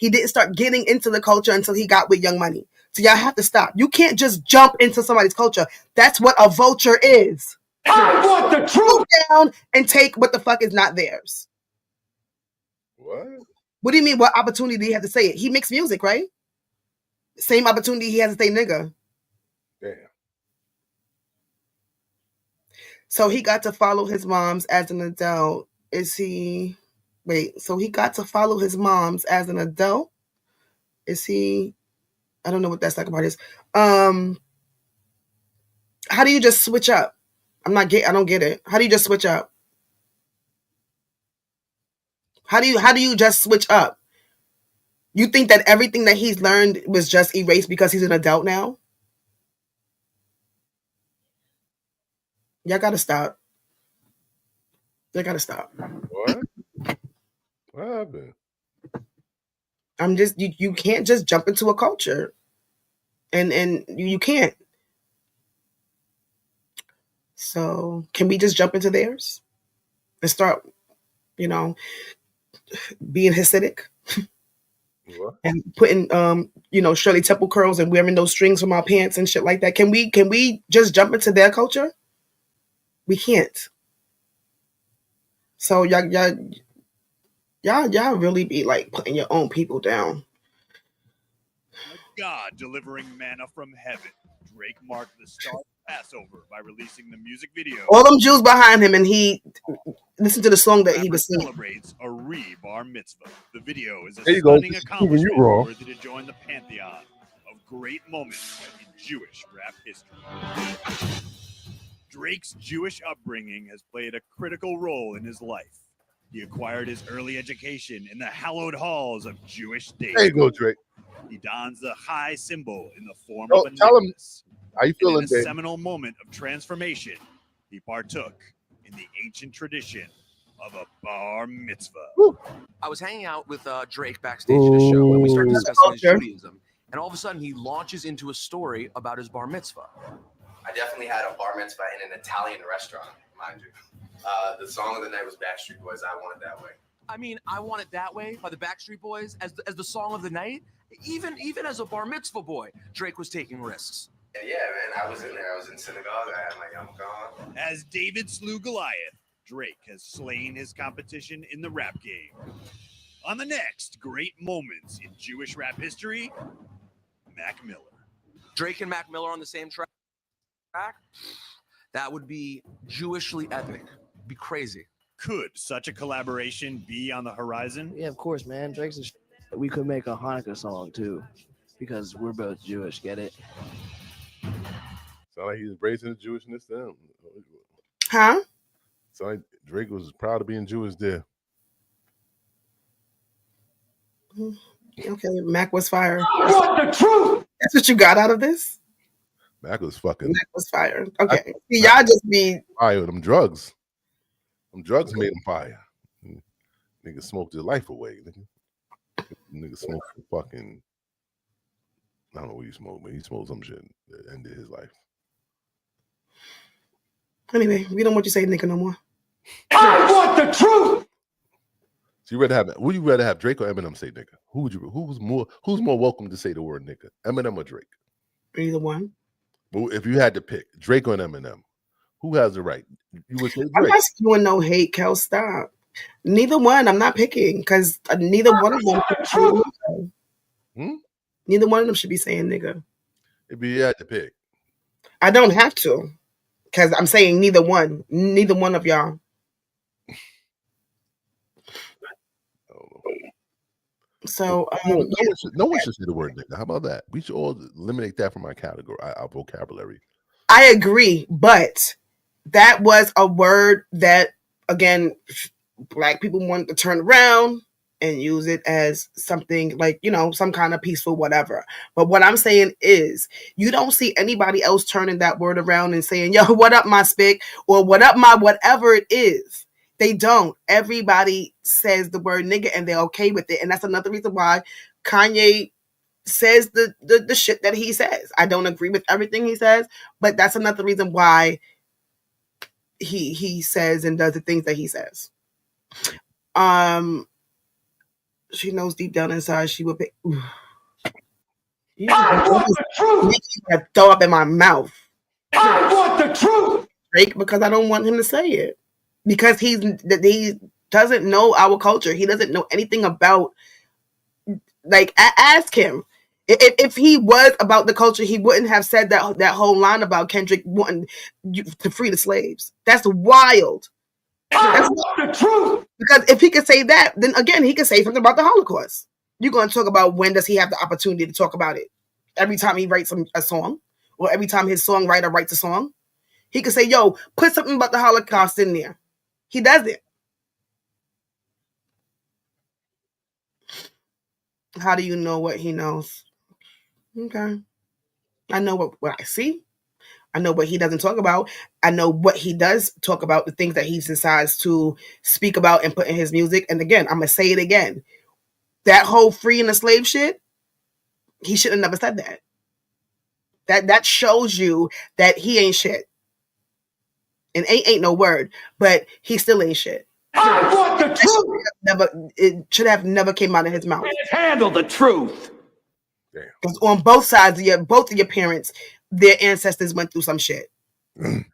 didn't start getting into the culture until he got with Young Money. So y'all have to stop. You can't just jump into somebody's culture. That's what a vulture is.
I want the truth.
Move down and take what the fuck is not theirs.
What?
What do you mean? What opportunity do you have to say it? He makes music, right? Same opportunity he has to say nigga.
Damn.
So he got to follow his moms as an adult. So he got to follow his moms as an adult? I don't know what that second part is. How do you just switch up? I don't get it. How do you just switch up? How do you just switch up? You think that everything that he's learned was just erased because he's an adult now? Y'all gotta stop. What?
What happened?
I'm just you can't just jump into a culture. And you can't. So can we just jump into theirs? And start, being Hasidic?
What?
And putting Shirley Temple curls and wearing those strings from our pants and shit like that. Can we just jump into their culture? We can't. So y'all really be like putting your own people down.
God delivering manna from heaven. Drake marked the start of Passover by releasing the music video.
All them Jews behind him, and he listened to the song that he was singing.
Celebrates a bar mitzvah. The video is a
there you go.
Stunning accomplishment worthy to join the pantheon of great moments in Jewish rap history. Drake's Jewish upbringing has played a critical role in his life. He acquired his early education in the hallowed halls of Jewish David.
There you go, Drake.
He dons the high symbol in the form
Oh,
of a
tell him.
necklace.
How you
And
feeling,
in a
Dave?
seminal moment of transformation, he partook in the ancient tradition of a bar mitzvah.
I was hanging out with Drake backstage at a show, and we started discussing his Judaism. And all of a sudden, he launches into a story about his bar mitzvah.
I definitely had a bar mitzvah in an Italian restaurant, mind you. The song of the night was Backstreet Boys, I Want It That Way.
I mean, I Want It That Way by the Backstreet Boys as the song of the night. Even as a bar mitzvah boy, Drake was taking risks.
Yeah, man, I was in there. I was in synagogue. I had my yarmulke on.
As David slew Goliath, Drake has slain his competition in the rap game. On the next great moments in Jewish rap history, Mac Miller.
Drake and Mac Miller on the same track? That would be Jewishly epic. Be crazy.
Could such a collaboration be on the horizon?
Yeah, of course, man. Drake's a we could make a Hanukkah song too, because we're both Jewish. Get it?
Sound like he's embracing the Jewishness then.
Huh?
Sound like Drake was proud of being Jewish there.
Okay, Mac was fired.
I want the truth.
That's what you got out of this?
Mac was fucking.
Mac was fired. Okay. See, y'all just be
fire. Them drugs. Them drugs made him fire. Nigga smoked his life away. Nigga smoked fucking. I don't know what he smoked, but he smoked some shit that ended his life.
Anyway, we don't want you to say nigga no more.
I want the truth.
So would you rather have Drake or Eminem say nigga? Who's more welcome to say the word nigga? Eminem or Drake?
Either one.
But if you had to pick Drake or Eminem, who has the right? You would say Drake.
I'm not spewing no hate, Kel. Stop. Neither one. I'm not picking because neither one of them. Neither one of them should be saying nigga.
If you had to pick,
I don't have to because I'm saying neither one. Neither one of y'all. So
no one should say the word nigga. How about that? We should all eliminate that from our category, our vocabulary.
I agree, but that was a word that, again, Black people wanted to turn around and use it as something like, some kind of peaceful whatever. But what I'm saying is, you don't see anybody else turning that word around and saying, yo, what up, my spick, or what up, my whatever it is. They don't. Everybody says the word nigga and they're okay with it. And that's another reason why Kanye says the shit that he says. I don't agree with everything he says, but that's another reason why he says and does the things that he says. She knows deep down inside she would pick.
I want the truth.
Throw up in my mouth.
I want the truth.
Drake, because I don't want him to say it. Because he doesn't know our culture. He doesn't know anything about, ask him. If he was about the culture, he wouldn't have said that whole line about Kendrick wanting to free the slaves. That's wild. That's
the truth.
Because if he could say that, then again, he could say something about the Holocaust. You're going to talk about when does he have the opportunity to talk about it? Every time he writes a song, or every time his songwriter writes a song, he could say, yo, put something about the Holocaust in there. He doesn't. How do you know what he knows? Okay. I know what I see. I know what he doesn't talk about. I know what he does talk about, the things that he decides to speak about and put in his music. And again, I'm going to say it again. That whole freeing the slave shit, he should have never said that. That shows you that he ain't shit. And ain't no word, but he still ain't shit.
I want the truth.
It should have never came out of his mouth.
Handle the truth.
Because on both sides of both of your parents, their ancestors went through some shit.
Ray,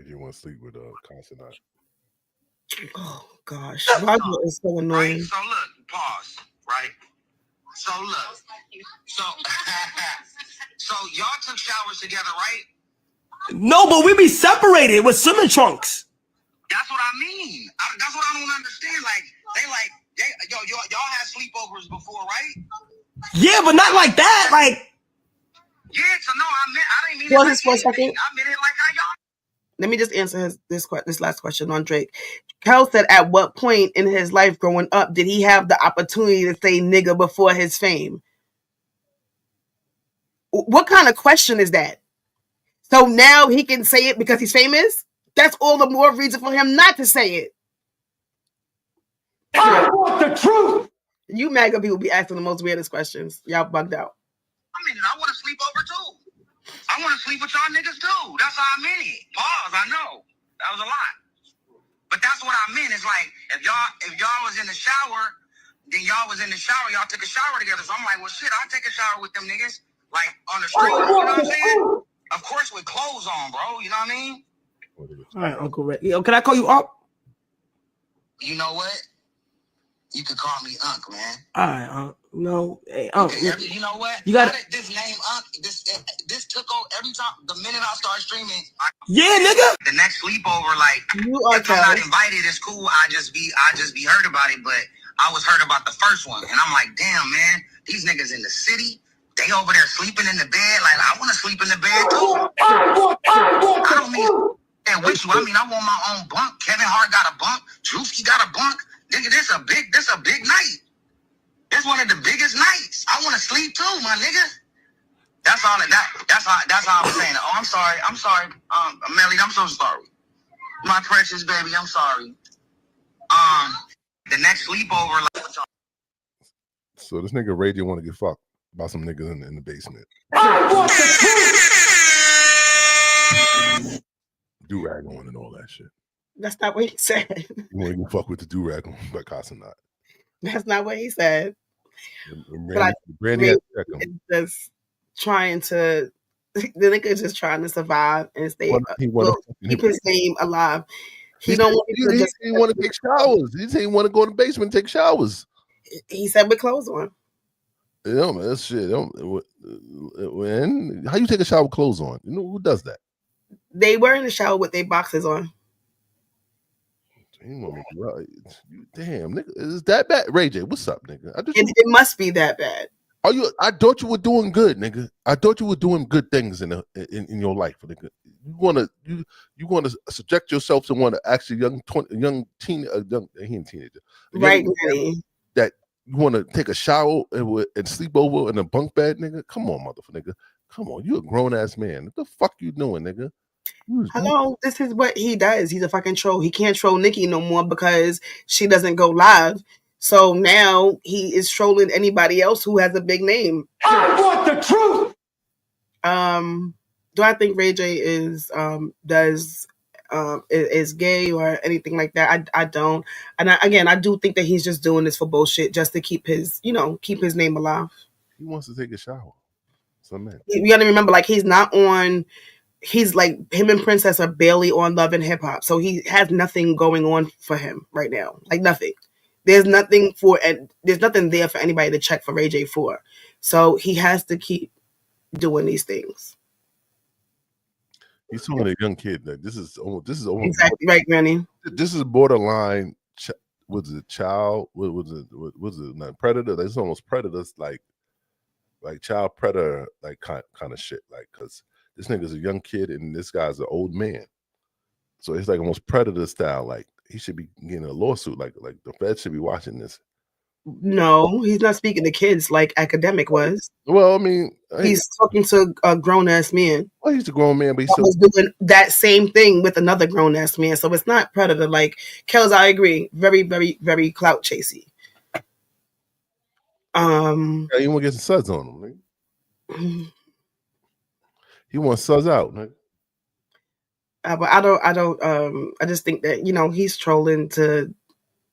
do you want to sleep with Constant?
Oh gosh, Roger is so annoying.
Right? So look, pause. Right. So look. So y'all took showers together, right?
No, but we be separated with swimming trunks.
That's what I mean. That's what I don't understand. Y'all had sleepovers before, right?
Yeah, but not like that.
Yeah, so no, I didn't mean
Pause
it
this for a
like
second.
anything. I meant it like how y'all.
Let me just answer this last question on Drake. Kel said, at what point in his life growing up did he have the opportunity to say nigga before his fame? What kind of question is that? So now he can say it because he's famous? That's all the more reason for him not to say it.
I want the truth.
You MAGA people be asking the most weirdest questions. Y'all bugged out.
I want to sleep over too. I want to sleep with y'all niggas too. That's how I meant it. Pause. I know that was a lot, but that's what I meant. It's like if y'all was in the shower, then y'all was in the shower. Y'all took a shower together. So I'm like, well, shit, I'll take a shower with them niggas, like on the street. You know what I'm saying? Of course, with clothes on, bro. You know what I mean?
All right, Uncle Ray. Yo, can I call you up?
You know what? You could call me Unc, man.
All right, no, hey, Unc.
You know what?
You got
this name Unc. This took over every time. The minute I start streaming,
yeah, nigga.
The next sleepover, like if I'm not invited, it's cool. I just be hurt about it, but I was hurt about the first one, and I'm like, damn, man, these niggas in the city, they over there sleeping in the bed. Like I want to sleep in the bed too. I don't mean with you. I mean I want my own bunk. Kevin Hart got a bunk. Drewski got a bunk. Nigga, this a big night. This one of the biggest nights. I want to sleep too, my nigga. That's all that's how I was saying it. Oh, I'm sorry. Melly, I'm so sorry. My precious baby, I'm sorry. The next sleepover, like
So this nigga Ray J want to get fucked by some niggas in the basement. Do-rag on and all that shit.
That's not what he said.
You want to get fucked with the do-rag on, but Casa not.
That's not what he said.
Brandy
is just trying to. The nigga is just trying to survive and stay. Keep his name alive. He don't
want to take showers. He didn't want to go in the basement and take showers.
He said with clothes on.
Yeah, man, that's shit. When how you take a shower with clothes on? You know who does that?
They were in the shower with their boxes on.
Damn, nigga, is that bad? Ray J, what's up, nigga?
It must be that bad.
I thought you were doing good, nigga. I thought you were doing good things in your life, nigga. You want to subject yourself to one actually young teenager,
right?
That you want to take a shower and sleep over in a bunk bed, nigga. Come on, motherfucker, nigga. Come on, you a grown ass man. What the fuck you doing, nigga?
Hello, this is what he does. He's a fucking troll. He can't troll Nikki no more because she doesn't go live. So now he is trolling anybody else who has a big name.
I want the truth.
Do I think Ray J is gay or anything like that? I don't. And I do think that he's just doing this for bullshit, just to keep his name alive.
He wants to take a shower. Some man.
You got to remember, like he's not on. He's like him and Princess are barely on Love and Hip Hop, so he has nothing going on for him right now. Like nothing. There's nothing there for anybody to check for Ray J for. So he has to keep doing these things.
He's talking to a young kid. Like this is almost
exactly right, Granny.
This is borderline. Was it child? Was it not predator? It's almost predators, like child predator, like kind of shit. Like because this nigga's a young kid and this guy's an old man, so it's like almost predator style. Like he should be getting a lawsuit. Like the Fed should be watching this.
No, he's not speaking to kids like Academic was.
Well, I mean,
he's talking to a grown ass man.
Well, he's a grown man, but he's
still doing that same thing with another grown ass man. So it's not predator. Like Kels, I agree. Very, very, very clout chasey.
Yeah, he want to get some suds on him. Nigga. He wants suds out, nigga.
But I just think that he's trolling to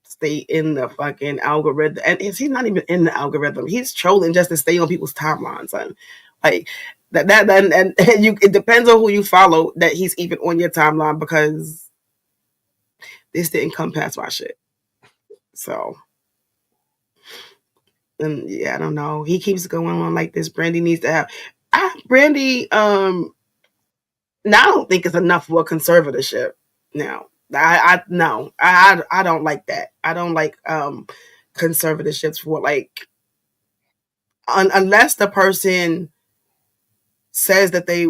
stay in the fucking algorithm, and he's not even in the algorithm. He's trolling just to stay on people's timelines, and like that. And it depends on who you follow that he's even on your timeline, because this didn't come past my shit. So, and yeah, I don't know. He keeps going on like this. Brandy needs to have Brandy. Now I don't think it's enough for a conservatorship. Now I don't like that. I don't like conservatorships for like unless the person says that they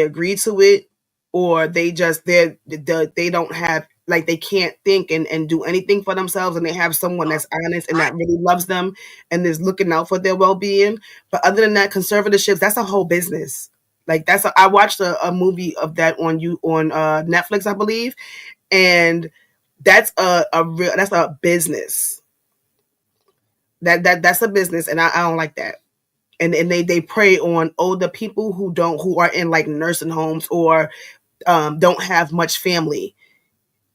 agree to it, or they don't have like they can't think and do anything for themselves, and they have someone that's honest and that really loves them and is looking out for their well-being. But other than that, conservatorships, that's a whole business. Like I watched a movie of that on Netflix, I believe, and that's a business. That's a business, and I don't like that. And they prey on older people who are in like nursing homes or don't have much family.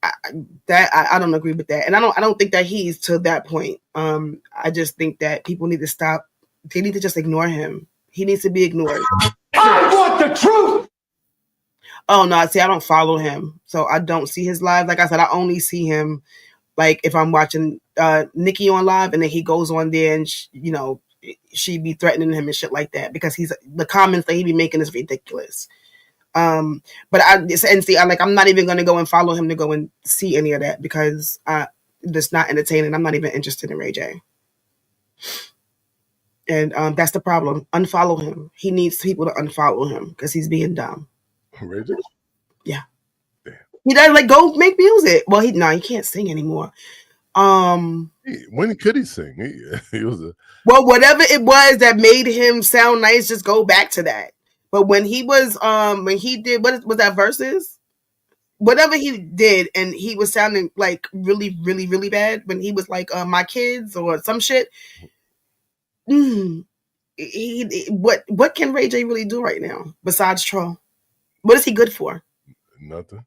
I don't agree with that, and I don't think that he's to that point. I just think that people need to stop. They need to just ignore him. He needs to be ignored.
I want the truth.
Oh no, see, I don't follow him, so I don't see his live. Like I said, I only see him like if I'm watching Nikki on live, and then he goes on there and she be threatening him and shit like that because the comments that he be making is ridiculous. But I'm not even going to go and follow him to go and see any of that because it's not entertaining. I'm not even interested in Ray J. And that's the problem. Unfollow him. He needs people to unfollow him because he's being dumb.
Ray J?
Yeah. Damn. He does like go make music. Well, he can't sing anymore.
When could he sing? He was
well, whatever it was that made him sound nice, just go back to that. But when he was when he did what was that Versus? Whatever he did, and he was sounding like really, really, really bad when he was like My Kids or some shit. What can Ray J really do right now besides troll? What is he good for?
Nothing.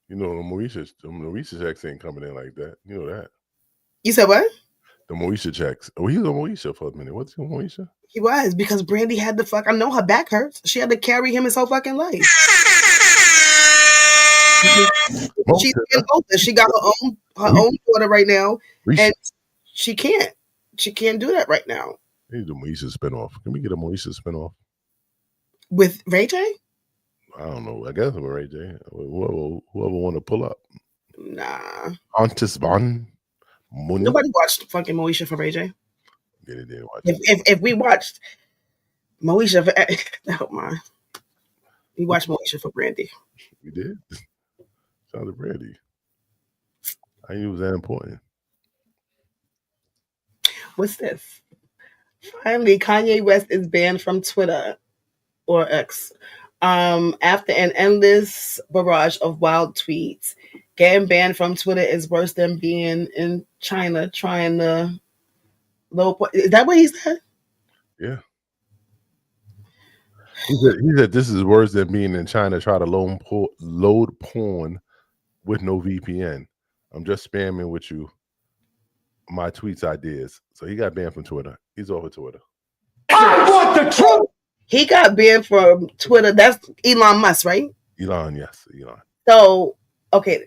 You know, the Moesha checks ain't coming in like that. You know that.
You said what?
The Moesha checks. Oh, he was on Moesha for a minute. What's he on Moesha?
He was because Brandy had to I know her back hurts. She had to carry him his whole fucking life. She's getting older. She got her own daughter right now, and she can't do that right now.
We need a Moesha spinoff. Can we get a Moesha spinoff
with Ray J?
I don't know. I guess with Ray J. Whoever want to pull up.
Nah.
Antis Von.
Nobody watched fucking Moesha for Ray J.
Yeah, they didn't watch
if we watched Moesha for oh my, we watched Moesha for Brandy.
We did. Shout out to Brandy. I knew it was that important.
What's this? Finally, Kanye West is banned from Twitter or X after an endless barrage of wild tweets. Getting banned from Twitter is worse than being in China trying to low. Is that what he said?
Yeah. He said this is worse than being in China trying to load porn with no VPN. I'm just spamming with you my tweets ideas. So he got banned from Twitter. He's off of Twitter.
I want the truth.
He got banned from Twitter. That's Elon Musk, right?
Elon, yes, Elon.
So okay.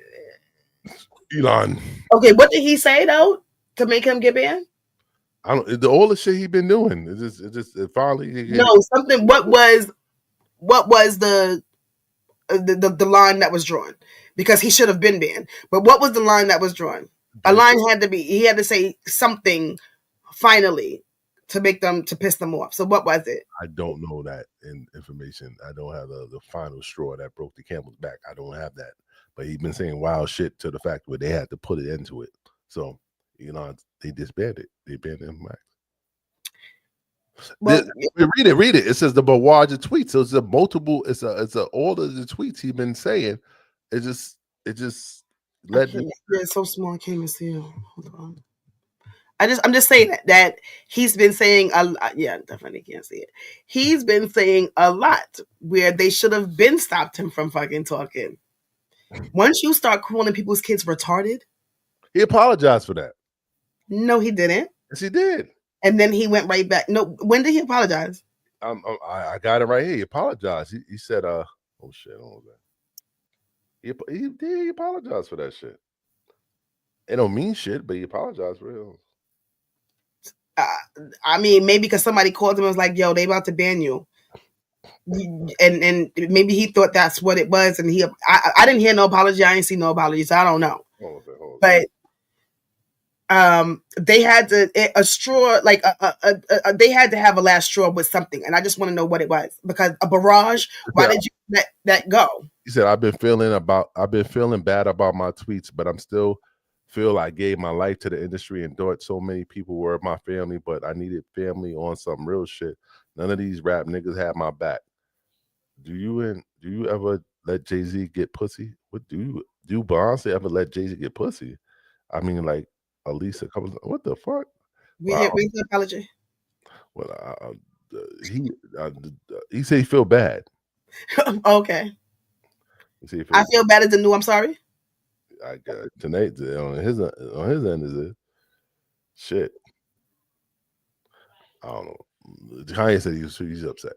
Elon.
Okay, what did he say though to make him get banned?
I don't. All the shit he been doing. It finally.
No, something. What was the line that was drawn? Because he should have been banned. But what was the line that was drawn? A line had to be. He had to say something finally to make them to piss them off. So what was it?
I don't know that information. I don't have the final straw that broke the camel's back. I don't have that. But he's been saying wild shit to the fact where they had to put it into it. So, they disbanded it. They banned him back. Well, read it. It says the barrage of tweets. So it's a multiple. It's all of the tweets he's been saying. It just led.
It's so small. I can't even see it. Hold on. I'm just saying that he's been saying a lot. Yeah, definitely can't see it. He's been saying a lot where they should have been stopped him from fucking talking. Once you start calling people's kids retarded,
he apologized for that.
No, he didn't.
Yes, he did.
And then he went right back. No, when did he apologize?
I got it right here. He apologized. He said, "Oh shit, what was that?" He apologized for that shit. It don't mean shit, but he apologized for it.
I mean, maybe because somebody called him and was like, "Yo, they about to ban you," and maybe he thought that's what it was. And I didn't hear no apology. I didn't see no apology, so I don't know. But they had a straw, like they had to have a last straw with something, and I just want to know what it was because a barrage. Why did you let that go?
He said, I've been feeling bad about my tweets, but I'm still feel I gave my life to the industry and thought so many people were my family, but I needed family on some real shit. None of these rap niggas had my back. Do you ever let Jay-Z get pussy? What do Beyonce ever let Jay-Z get pussy? I mean, like at least a couple. What the fuck?
Where's the apology?
Well, he said he feel bad.
Okay.
I
feel bad as the new. I'm sorry.
I got tonight on his end is it shit. I don't know. Kanye said he's upset.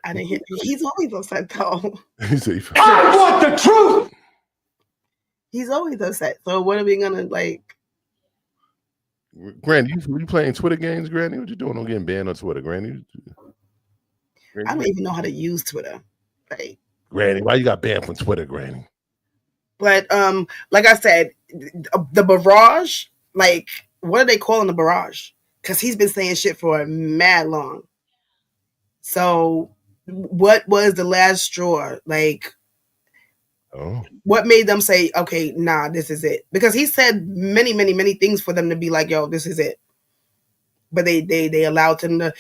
I didn't hear. He's always upset though.
He said
I want the truth.
He's always upset. So what are we gonna like?
Granny, you playing Twitter games, Granny? What you doing? I'm getting banned on Twitter, Granny.
I don't even know how to use Twitter. Like,
Granny, why you got banned from Twitter, Granny?
But like I said, the barrage, like, what are they calling the barrage? Because he's been saying shit for mad long. So what was the last straw? Like, what made them say, okay, nah, this is it? Because he said many, many, many things for them to be like, yo, this is it. But they allowed him to.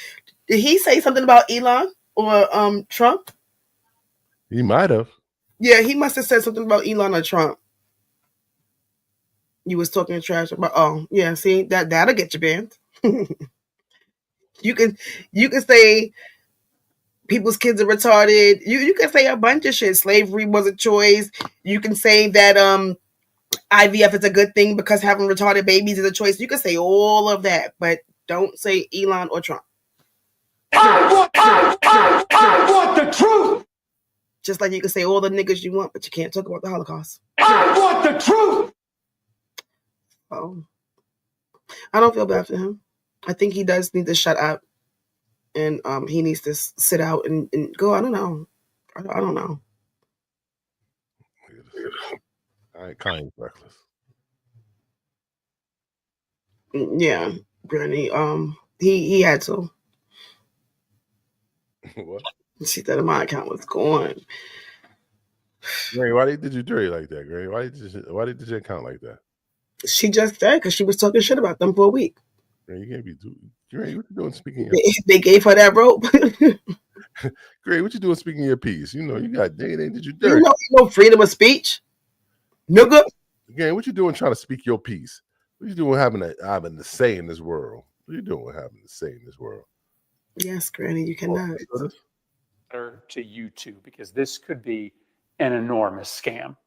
Did he say something about Elon or Trump?
He might have.
Yeah, he must have said something about Elon or Trump. You was talking trash about. Oh, yeah. See, that'll get you banned. You can say people's kids are retarded. You can say a bunch of shit. Slavery was a choice. You can say that IVF is a good thing because having retarded babies is a choice. You can say all of that, but don't say Elon or Trump.
I want the truth.
Just like you can say all the niggas you want, but you can't talk about the Holocaust.
I want the truth.
Oh, I don't feel bad for him. I think he does need to shut up, and he needs to sit out and go. I don't know. I don't know.
All right, Kanye's reckless.
Yeah, Granny. He had to.
What?
She said my account was gone.
Granny, why did you do it like that, Granny? Why did your account like that?
She just said because she was talking shit about them for a week.
Granny, you can't be Granny, what you doing speaking?
They gave her that rope.
Granny, what you doing speaking your piece? You know, you got they did you
You
dirty.
know, no freedom of speech, nigga.
Granny, what you doing trying to speak your piece? What you doing having to say in this world? What you doing having to say in this world?
Yes, Granny, you cannot.
To you two, because this could be an enormous scam.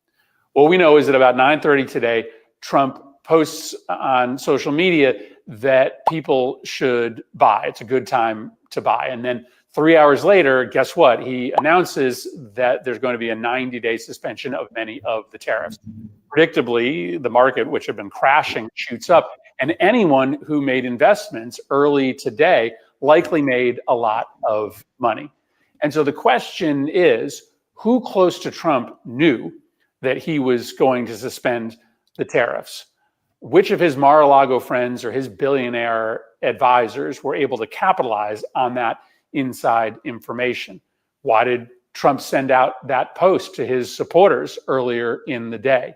What we know is that about 9:30 today, Trump posts on social media that people should buy. It's a good time to buy. And then 3 hours later, guess what? He announces that there's going to be a 90-day suspension of many of the tariffs. Predictably, the market, which had been crashing, shoots up. And anyone who made investments early today likely made a lot of money. And so the question is, who close to Trump knew that he was going to suspend the tariffs? Which of his Mar-a-Lago friends or his billionaire advisors were able to capitalize on that inside information? Why did Trump send out that post to his supporters earlier in the day?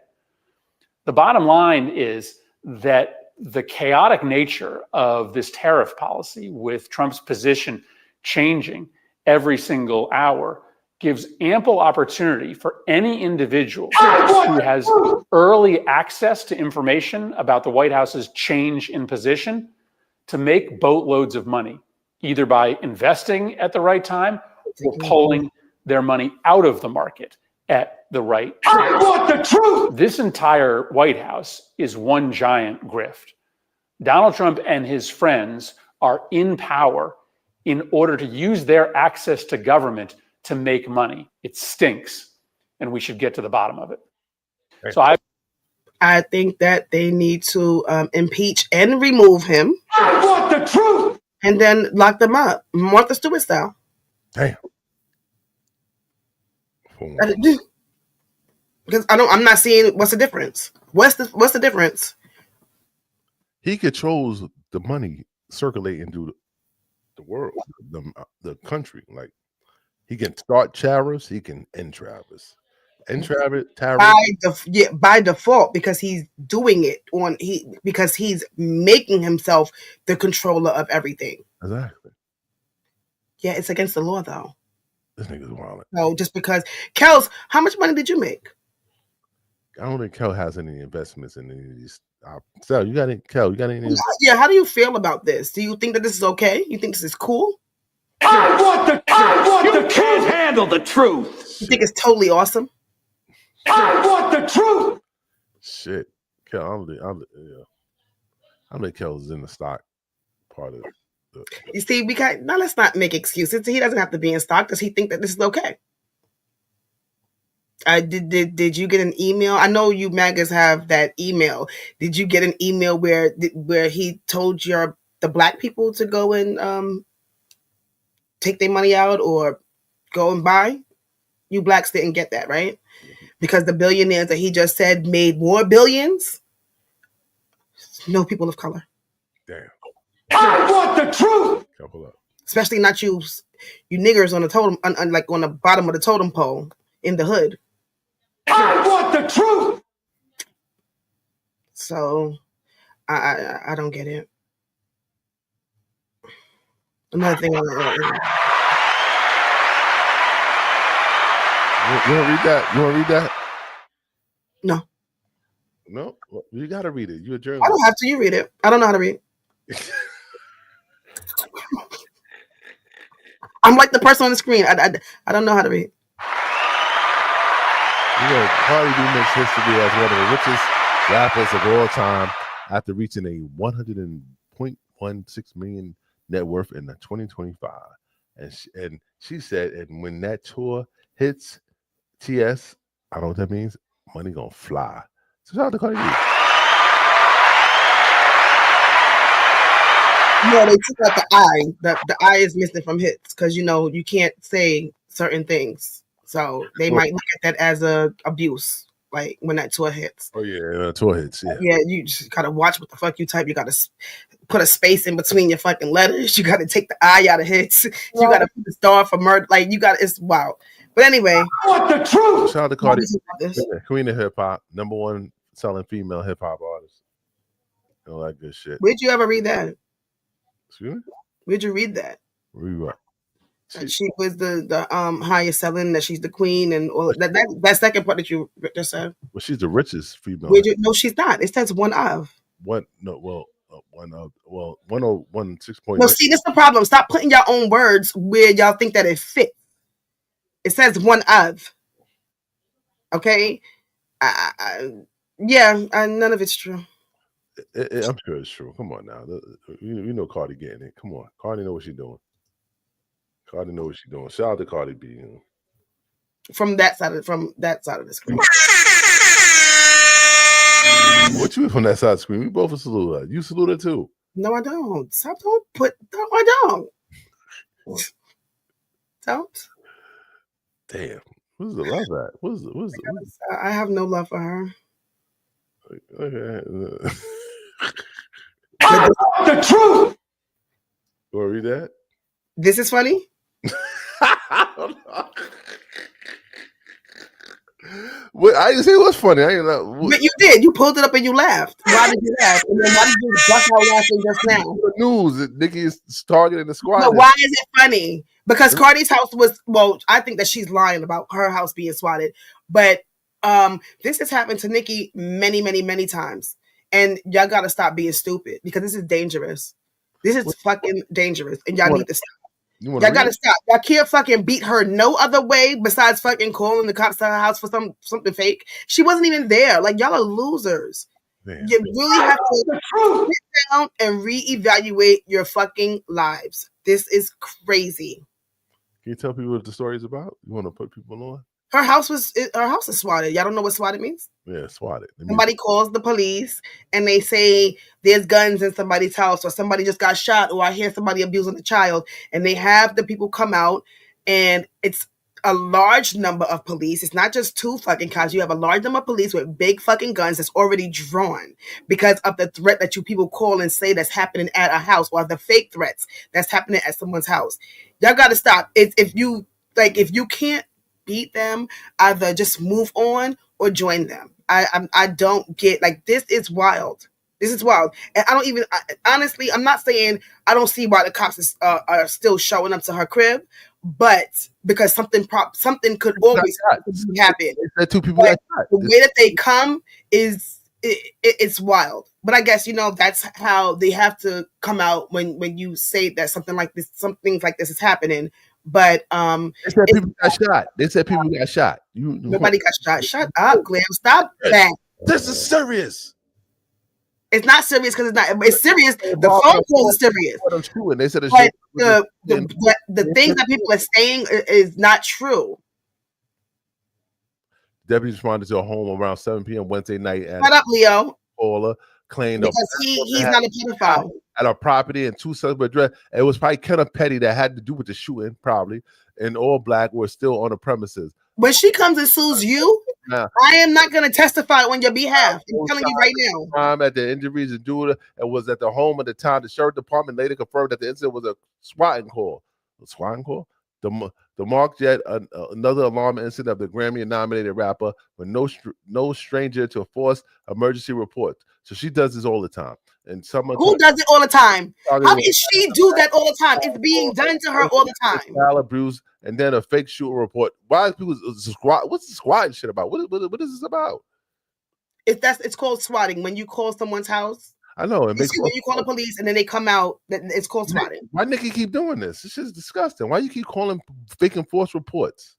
The bottom line is that the chaotic nature of this tariff policy, with Trump's position changing every single hour, gives ample opportunity for any individual who has early access to information about the White House's change in position to make boatloads of money, either by investing at the right time or pulling their money out of the market at the right time.
I want the truth.
This entire White House is one giant grift. Donald Trump and his friends are in power in order to use their access to government to make money. It stinks, and we should get to the bottom of it.
Right.
So
I think that they need to impeach and remove him.
I want the truth.
And then lock them up, Martha Stewart style.
Damn.
Because I'm not seeing what's the difference. What's the difference?
He controls the money circulating through the world, the country. Like, he can start tariffs, he can end tariffs. And Travis,
by default, because he's doing it because he's making himself the controller of everything.
Exactly.
Yeah, it's against the law though.
This nigga's wild.
No, just because Kels, how much money did you make?
I don't think Kel has any investments in any of these. Zell, you got any? Kel, you got any?
Yeah, how do you feel about this? Do you think that this is okay? You think this is cool?
I want the truth. You can't handle the truth.
You think it's totally awesome?
I want the truth.
Shit, Kel, I think Kel's in the stock part of it.
You see, now let's not make excuses. He doesn't have to be in stock. Does he think that this is okay? Did you get an email? I know you MAGAs have that email. Did you get an email where he told the black people to go and take their money out or go and buy? You blacks didn't get that, right? Because the billionaires that he just said made more billions. No people of color.
Damn.
I want the truth.
Couple up.
Especially not you niggers on the totem, like on the bottom of the totem pole in the hood.
I want the truth.
So, I don't get it. Another thing.
You want to read that? You want to read that?
No.
No? Well, you got to read it. You're a journalist.
I don't have to. You read it. I don't know how to read. I'm like the person on the screen. I don't know how to read.
Cardi B makes history as one of the richest rappers of all time after reaching a 100.16 million net worth in 2025. And she said, and when that tour hits TS, I don't know what that means, money gonna fly. So shout out to Cardi B.
No, they took out the I. The I is missing from hits because you can't say certain things. So they might look at that as a abuse, like when that tour hits.
Oh yeah, tour hits. Yeah.
Yeah, you just gotta watch what the fuck you type. You gotta put a space in between your fucking letters. You gotta take the I out of hits. You gotta put the star for murder. Like it's wild. But anyway,
I want the truth.
Shout out to Cardi, Queen of Hip Hop, #1 selling female hip hop artist. All that good shit.
Where'd you ever read that?
Excuse me?
Where'd you read that?
Read what?
She was the highest selling, that she's the queen, and all that second part that you just said.
Well, she's the richest female.
No, she's not. It says one of.
101.6.
No, see, this is the problem. Stop putting your own words where y'all think that it fits. It says one of. Okay? None of it's true.
I'm sure it's true. Come on now. You know Cardi getting it. Come on. Cardi know what she's doing. Cardi know what she's doing. Shout out to Cardi B.
From that side of the screen.
What you from that side of the screen? We both salute her. You salute her too.
No, I don't. Stop. I don't. Don't.
Damn. What's the love at? What's the
I have no love for her.
Okay.
The truth.
You want to read that?
This is funny.
Well, I didn't say it was funny. I didn't know.
But you did. You pulled it up and you laughed. Why did you laugh? And then why did you bust out laughing just now?
The news that Nicki is targeting the squad.
No, why is it funny? Because Cardi's house was, I think that she's lying about her house being swatted. But this has happened to Nicki many, many, many times. And y'all got to stop being stupid because this is dangerous. This is fucking dangerous. And y'all need to stop. Y'all gotta stop. Y'all can't fucking beat her no other way besides fucking calling the cops to her house for something fake. She wasn't even there. Like, y'all are losers. Man, you really have to sit down and reevaluate your fucking lives. This is crazy.
Can you tell people what the story is about? You want to put people on?
Her house is swatted. Y'all don't know what swatted means?
Yeah, swatted.
Somebody calls the police and they say there's guns in somebody's house, or somebody just got shot, or I hear somebody abusing a child, and they have the people come out, and it's a large number of police. It's not just 2 fucking cops. You have a large number of police with big fucking guns that's already drawn because of the threat that you people call and say that's happening at a house, or the fake threats that's happening at someone's house. Y'all got to stop. If you can't beat them, either just move on or join them. I don't get, like, this is wild. This is wild. And I don't even, honestly, I'm not saying I don't see why the cops are still showing up to her crib, but because something could always happen.
That two people got shot.
The way that they come is it's wild. But I guess, that's how they have to come out when you say that something like this, some things like this is happening. But
they said people got shot. They said people got shot.
Nobody got shot. Shut up, Glam. Stop that.
This is serious.
It's not serious because it's not. It's serious. The phone call is serious.
And they said
but the things that people are saying is not true.
Deputies responded to a home around 7 p.m. Wednesday night.
Shut up, Leo.
Paula claimed
because he's not a pedophile.
At a property in two suburban address. It was probably Kenneth Petty that had to do with the shooting, probably. And all black were still on the premises.
When she comes and sues you, I am not going to testify on your behalf. I'm telling you right now.
Crime at the injuries and Judah and was at the home at the time. The sheriff department later confirmed that the incident was a swatting call. A swatting call? The marked yet another alarming incident of the Grammy-nominated rapper, but no stranger to force emergency reports. So she does this all the time. And someone
who does it all the time? How can she do that all the time? It's being done to her all the time.
Abuse and then a fake shooting report. Why is people squat? What's the squatting shit about? What is this about?
It's called swatting. When you call someone's house,
I know.
When you call the police and then they come out, it's called swatting.
Why Nikki keep doing this? This shit's disgusting. Why you keep calling fake and false reports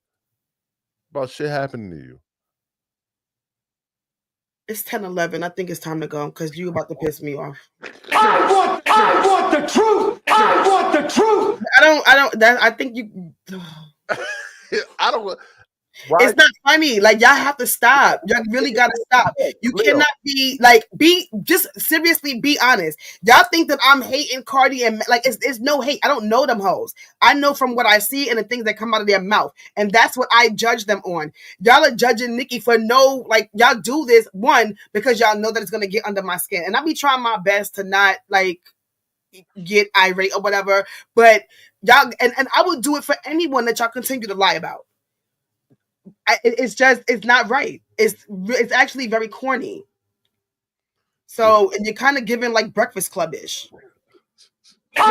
about shit happening to you?
It's 10:11. I think it's time to go because you about to piss me off.
I want the truth. I want the truth.
I think you.
I don't.
Why? It's not funny. Like, y'all have to stop. Y'all really gotta stop. You cannot be seriously be honest. Y'all think that I'm hating Cardi and it's no hate. I don't know them hoes. I know from what I see and the things that come out of their mouth, and that's what I judge them on. Y'all are judging Nikki for y'all do this one because y'all know that it's gonna get under my skin, and I be trying my best to not get irate or whatever. But y'all and I would do it for anyone that y'all continue to lie about. It's not right. It's actually very corny. So, and you're kind of giving like Breakfast Club-ish.
They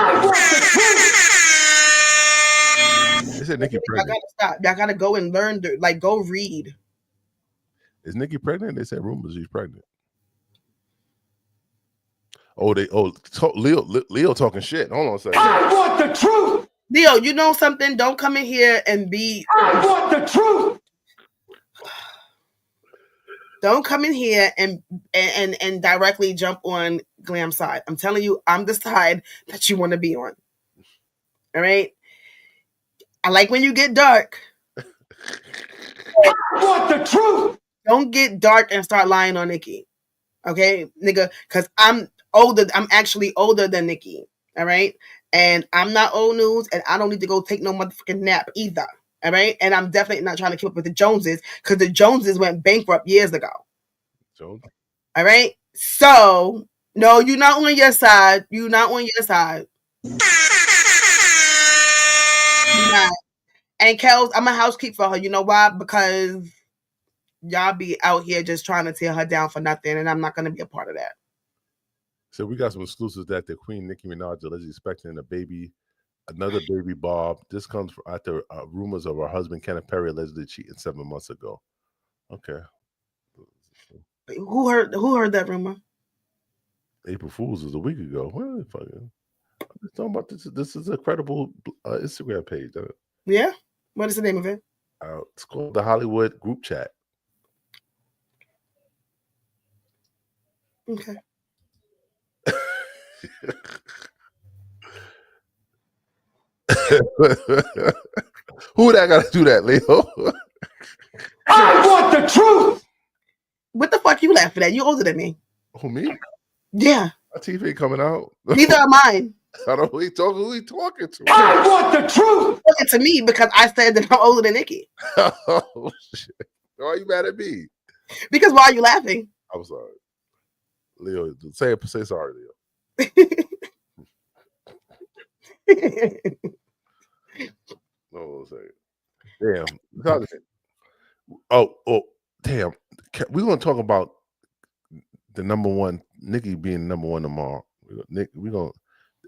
said Nikki pregnant.
Y'all gotta stop. Y'all gotta go and learn go read.
Is Nikki pregnant? They said rumors she's pregnant. Leo talking shit. Hold on a second.
I want the truth.
Leo, you know something? Don't come in here and be.
I want the truth.
Don't come in here and directly jump on Glam's side. I'm telling you, I'm the side that you want to be on. All right? I like when you get dark.
I want the truth.
Don't get dark and start lying on Nikki. Okay, nigga? Because I'm older. I'm actually older than Nikki. All right? And I'm not old news, and I don't need to go take no motherfucking nap either. All right, and I'm definitely not trying to keep up with the Joneses because the Joneses went bankrupt years ago.
Jones.
All right, so no, you're not on your side. You're not on your side. You're not. And Kels, I'm a housekeeper for her. You know why? Because y'all be out here just trying to tear her down for nothing, and I'm not going to be a part of that.
So we got some exclusives that the Queen Nicki Minaj is expecting another baby Bob. This comes after rumors of her husband Kenneth Perry allegedly cheating 7 months ago. Okay.
Who heard that rumor?
April Fool's was a week ago. What are they fucking? I'm talking about this. This is a credible Instagram page.
Yeah. What is the name of it?
It's called the Hollywood Group Chat.
Okay.
Who that got to do that, Leo?
I want the truth.
What the fuck you laughing at? You older than me.
Who, me?
Yeah.
My teeth ain't coming out.
Neither are mine.
I don't know who he talking to.
I want the truth.
Talking to me because I said that I'm older than Nikki.
Oh shit! Why are you mad at me?
Because why are you laughing?
I'm sorry, Leo. Say sorry, Leo. No, say it. Damn, Oh, damn. We're gonna talk about the number one, Nicki being number one tomorrow. We gonna.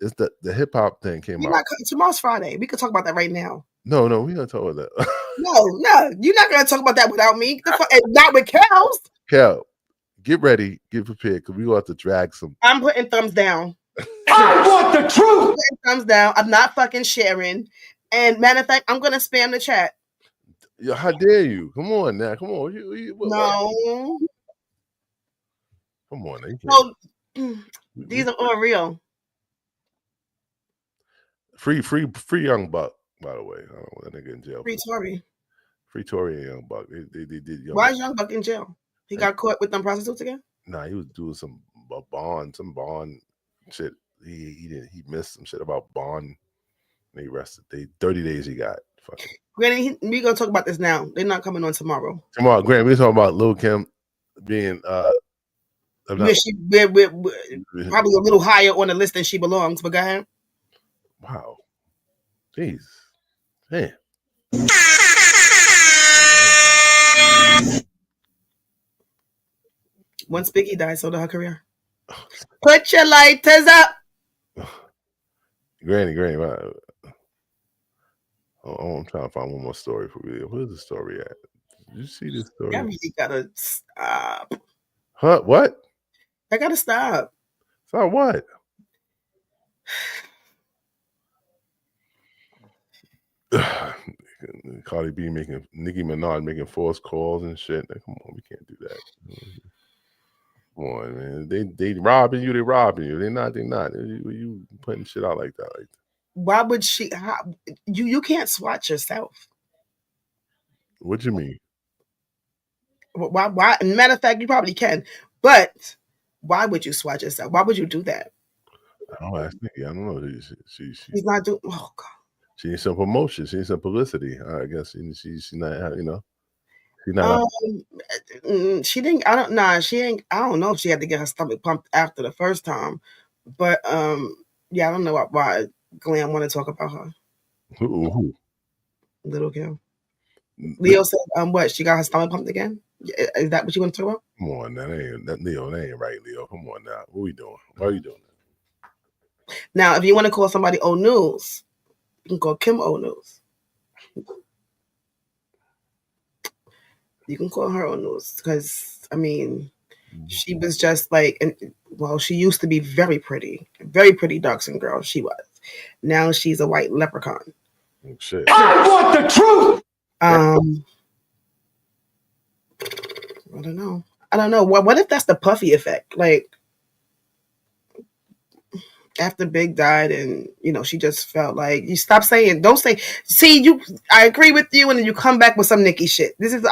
It's the hip hop thing came out.
Tomorrow's Friday. We can talk about that right now.
No, we gonna talk about that.
No, you're not gonna talk about that without me. Not with Kels.
Kel, get ready, get prepared, because we gonna have to drag some.
I'm putting thumbs down.
I want the truth.
Thumbs down. I'm not fucking sharing. And matter of fact, I'm gonna spam the chat.
Yo, how dare you? Come on now, come on.
No.
Come on.
So these are all real.
Free Young Buck, by the way. I don't know that nigga in jail.
Free Tory.
Free Tory and Young Buck. They did Young
Why
Buck.
is Young Buck in jail? He got caught with them prostitutes again?
Nah, he was doing some bond shit. He missed some shit about bond. They arrested. 30 days he got. Fucking.
Granny, we gonna talk about this now. They're not coming on tomorrow.
Tomorrow, Granny, we're talking about Lil' Kim being
we're probably a little higher on the list than she belongs, but go ahead.
Wow. Jeez. Man.
Once Biggie died, so did her career. Put your lighters up.
Granny. I'm trying to find one more story for you. Where's the story at? Did you see this story?
I really gotta stop.
Huh? What?
I gotta stop.
Stop what? Cardi B Nicki Minaj making false calls and shit. Come on, we can't do that. Come on, man. They robbing you. They're not. You putting shit out like that.
Why would she? You can't swatch yourself.
What you mean?
Why? Matter of fact, you probably can, but why would you swatch yourself? Why would you do that?
Oh, that's Nicki. I don't know. She's
not doing. Oh God.
She needs some promotion. She needs some publicity. I guess she's not. She's not.
She didn't. I don't. Nah. She ain't. I don't know if she had to get her stomach pumped after the first time, but yeah, I don't know why Glam want to talk about her.
Who?
Lil' Kim. Leo said, what? She got her stomach pumped again? Is that what you want to talk about?
Come on, that ain't right, Leo. Come on now. What are we doing? Why are you doing that?
Now, if you want to call somebody old news, you can call Kim old news. You can call her old news because, I mean, she was just like, she used to be very pretty dark-skinned girl. She was. Now she's a white leprechaun.
Oh, shit.
I want the truth.
I don't know. What if that's the Puffy effect? Like, after Big died and, she just felt like, you stop saying, don't say, I agree with you, and then you come back with some Nicki shit. This is,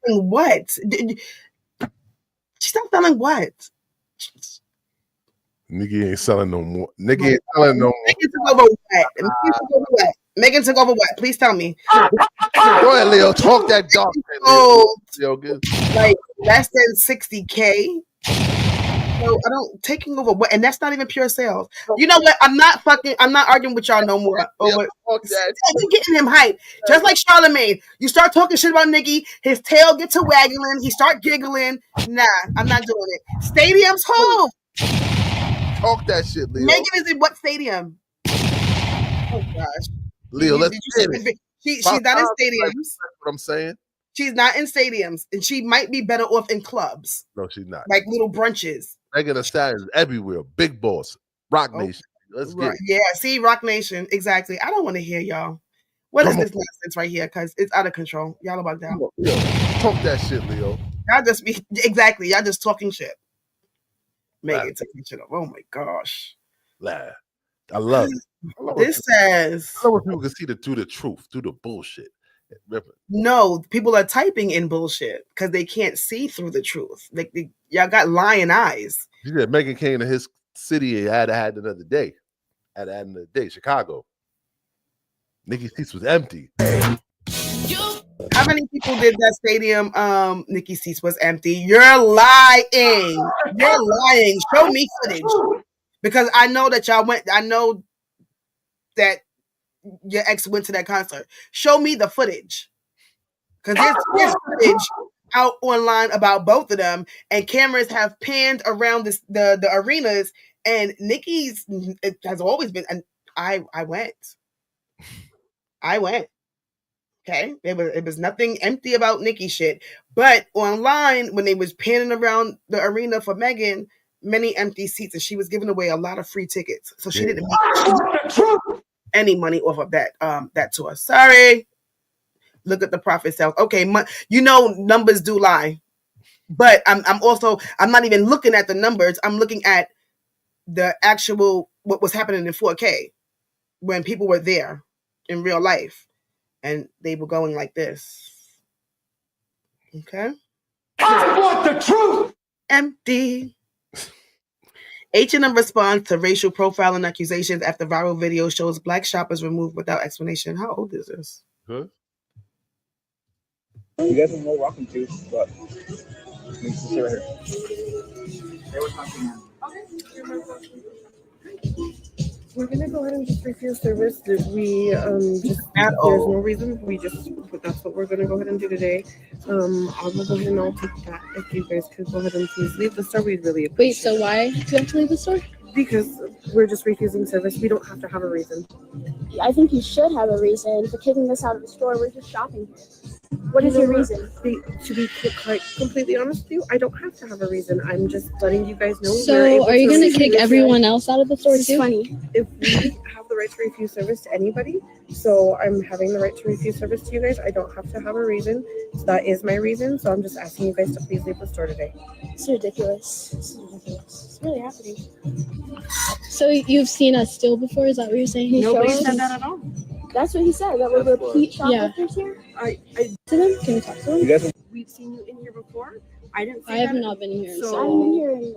what? She's not selling what?
Nicki ain't selling no more. Nicki ain't selling no more.
Megan took over what? Megan took over what? Please tell me.
Go ahead, Leo. Talk that dog.
Leo, like less than 60K. So taking over what? And that's not even pure sales. You know what? I'm not arguing with y'all no more. You're getting him hyped. Just like Charlamagne. You start talking shit about Nicki, his tail gets to waggling, he start giggling. Nah, I'm not doing it. Stadiums, who?
Talk that shit, Leo.
Megan is in what stadium? Oh gosh,
Leo, let's get it.
She's not in stadiums.
That's what I'm saying.
She's not in stadiums, and she might be better off in clubs.
No, she's not.
Like little brunches.
Megan Thee Stallion is everywhere. Big Boss, Rock Nation. Let's get it.
Yeah, see, Rock Nation, exactly. I don't want to hear y'all. What is this nonsense right here? Because it's out of control. Y'all about down.
Talk that shit, Leo.
Y'all just be exactly. Y'all just talking shit. Megan taking shit up. Oh my gosh.
I love it.
This says.
I love when people can see through the truth, through the bullshit.
No, people are typing in bullshit because they can't see through the truth. Like y'all got lying eyes.
She said Megan came to his city and had another day. Had another day, Chicago. Nicki's seats was empty.
How many people did that stadium? Nicki's seats was empty. You're lying. You're lying. Show me footage. Because I know that y'all went. I know that your ex went to that concert. Show me the footage. Because there's footage out online about both of them, and cameras have panned around the arenas, and Nicki's it has always been, and I went. Okay, it was nothing empty about Nicki shit, but online when they was panning around the arena for Megan, many empty seats, and she was giving away a lot of free tickets, so she didn't make any money off of that tour. Sorry. Look at the profit sales. Okay, numbers do lie, but I'm not even looking at the numbers. I'm looking at the actual what was happening in 4K when people were there in real life. And they were going like this. Okay.
I want the truth.
Empty. H&M responds to racial profiling accusations after viral video shows black shoppers removed without explanation. How old is this?
Huh?
You guys are more welcome to, but let's sit right here. They were talking.
We're gonna go ahead and just refuse service. We there's no reason. That's what we're gonna go ahead and do today. I'll go ahead and I'll take that. If you guys could go ahead and please leave the store, we'd really appreciate it.
Wait, so why do you have to leave the store?
Because we're just refusing service. We don't have to have a reason.
I think you should have a reason for kicking us out of the store. We're just shopping here. What is your reason?
To be quite completely honest with you, I don't have to have a reason. I'm just letting you guys know.
So, are you going to kick everyone else out of the store too?
It's funny. If we have the right to refuse service to anybody, so I'm having the right to refuse service to you guys. I don't have to have a reason. So that is my reason. So I'm just asking you guys to please leave the store today.
It's ridiculous. It's really happening. So you've seen us steal before? Is that what you're saying?
Nobody said that at all.
That's what he said. That we're repeat shoplifters here. To them? Can we talk to them?
We've seen you in here before. I didn't.
I have not been in here.
So
I've been here.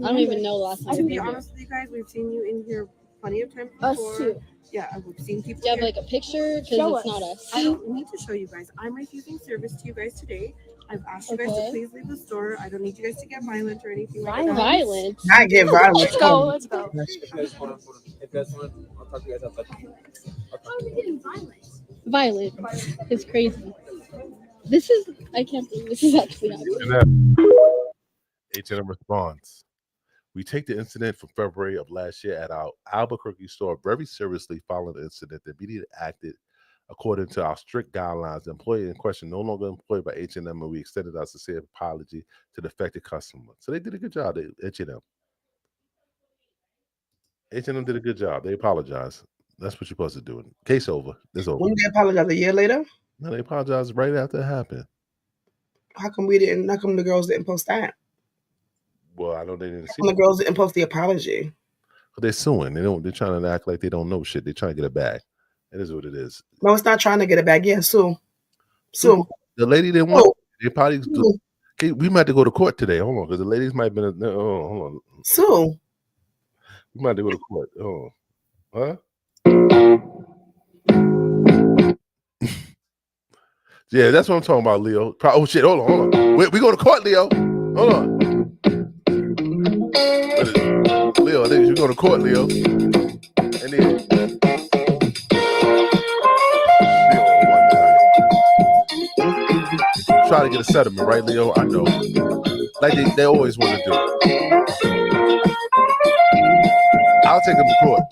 I don't even know the last time.
To be honest with you guys, we've seen you in here plenty of times before.
Us too.
Yeah, we've seen people.
Do you have like a picture? Because it's not us.
I don't need to show you guys. I'm refusing service to you guys today. I've asked you guys to please leave the store. I don't need you guys to get violent or anything like that.
Violent?
Not get violent.
Let's go. Let's go.
If you guys want, I'll talk to you guys outside.
How are we getting violent? Violent. It's crazy. This is, I can't believe this is actually happening.
H&M responds. We take the incident from February of last year at our Albuquerque store very seriously. Following the incident, the immediately acted according to our strict guidelines. The employee in question no longer employed by H&M, and we extended our sincere apology to the affected customer. So they did a good job, H&M. H&M did a good job. They apologized. That's what you're supposed to do. Case over. It's over.
When they apologize a year later?
No, they apologized right after it happened.
How come the girls didn't post that?
Well, I know they didn't see
the girls didn't post the apology.
But they're suing. They're trying to act like they don't know shit. They're trying to get it back. It is what it is.
No, it's not trying to get it back. Yeah, sue.
The lady didn't want. They probably. Okay, we might have to go to court today. Hold on, because the ladies might have been. Hold on.
Sue.
We might have to go to court. Oh, huh? Yeah, that's what I'm talking about, Leo. Oh shit! Hold on. We go to court, Leo. Hold on. Leo, I think you go to court, Leo. And then try to get a settlement, right, Leo? I know. Like they always want to do. I'll take them to court.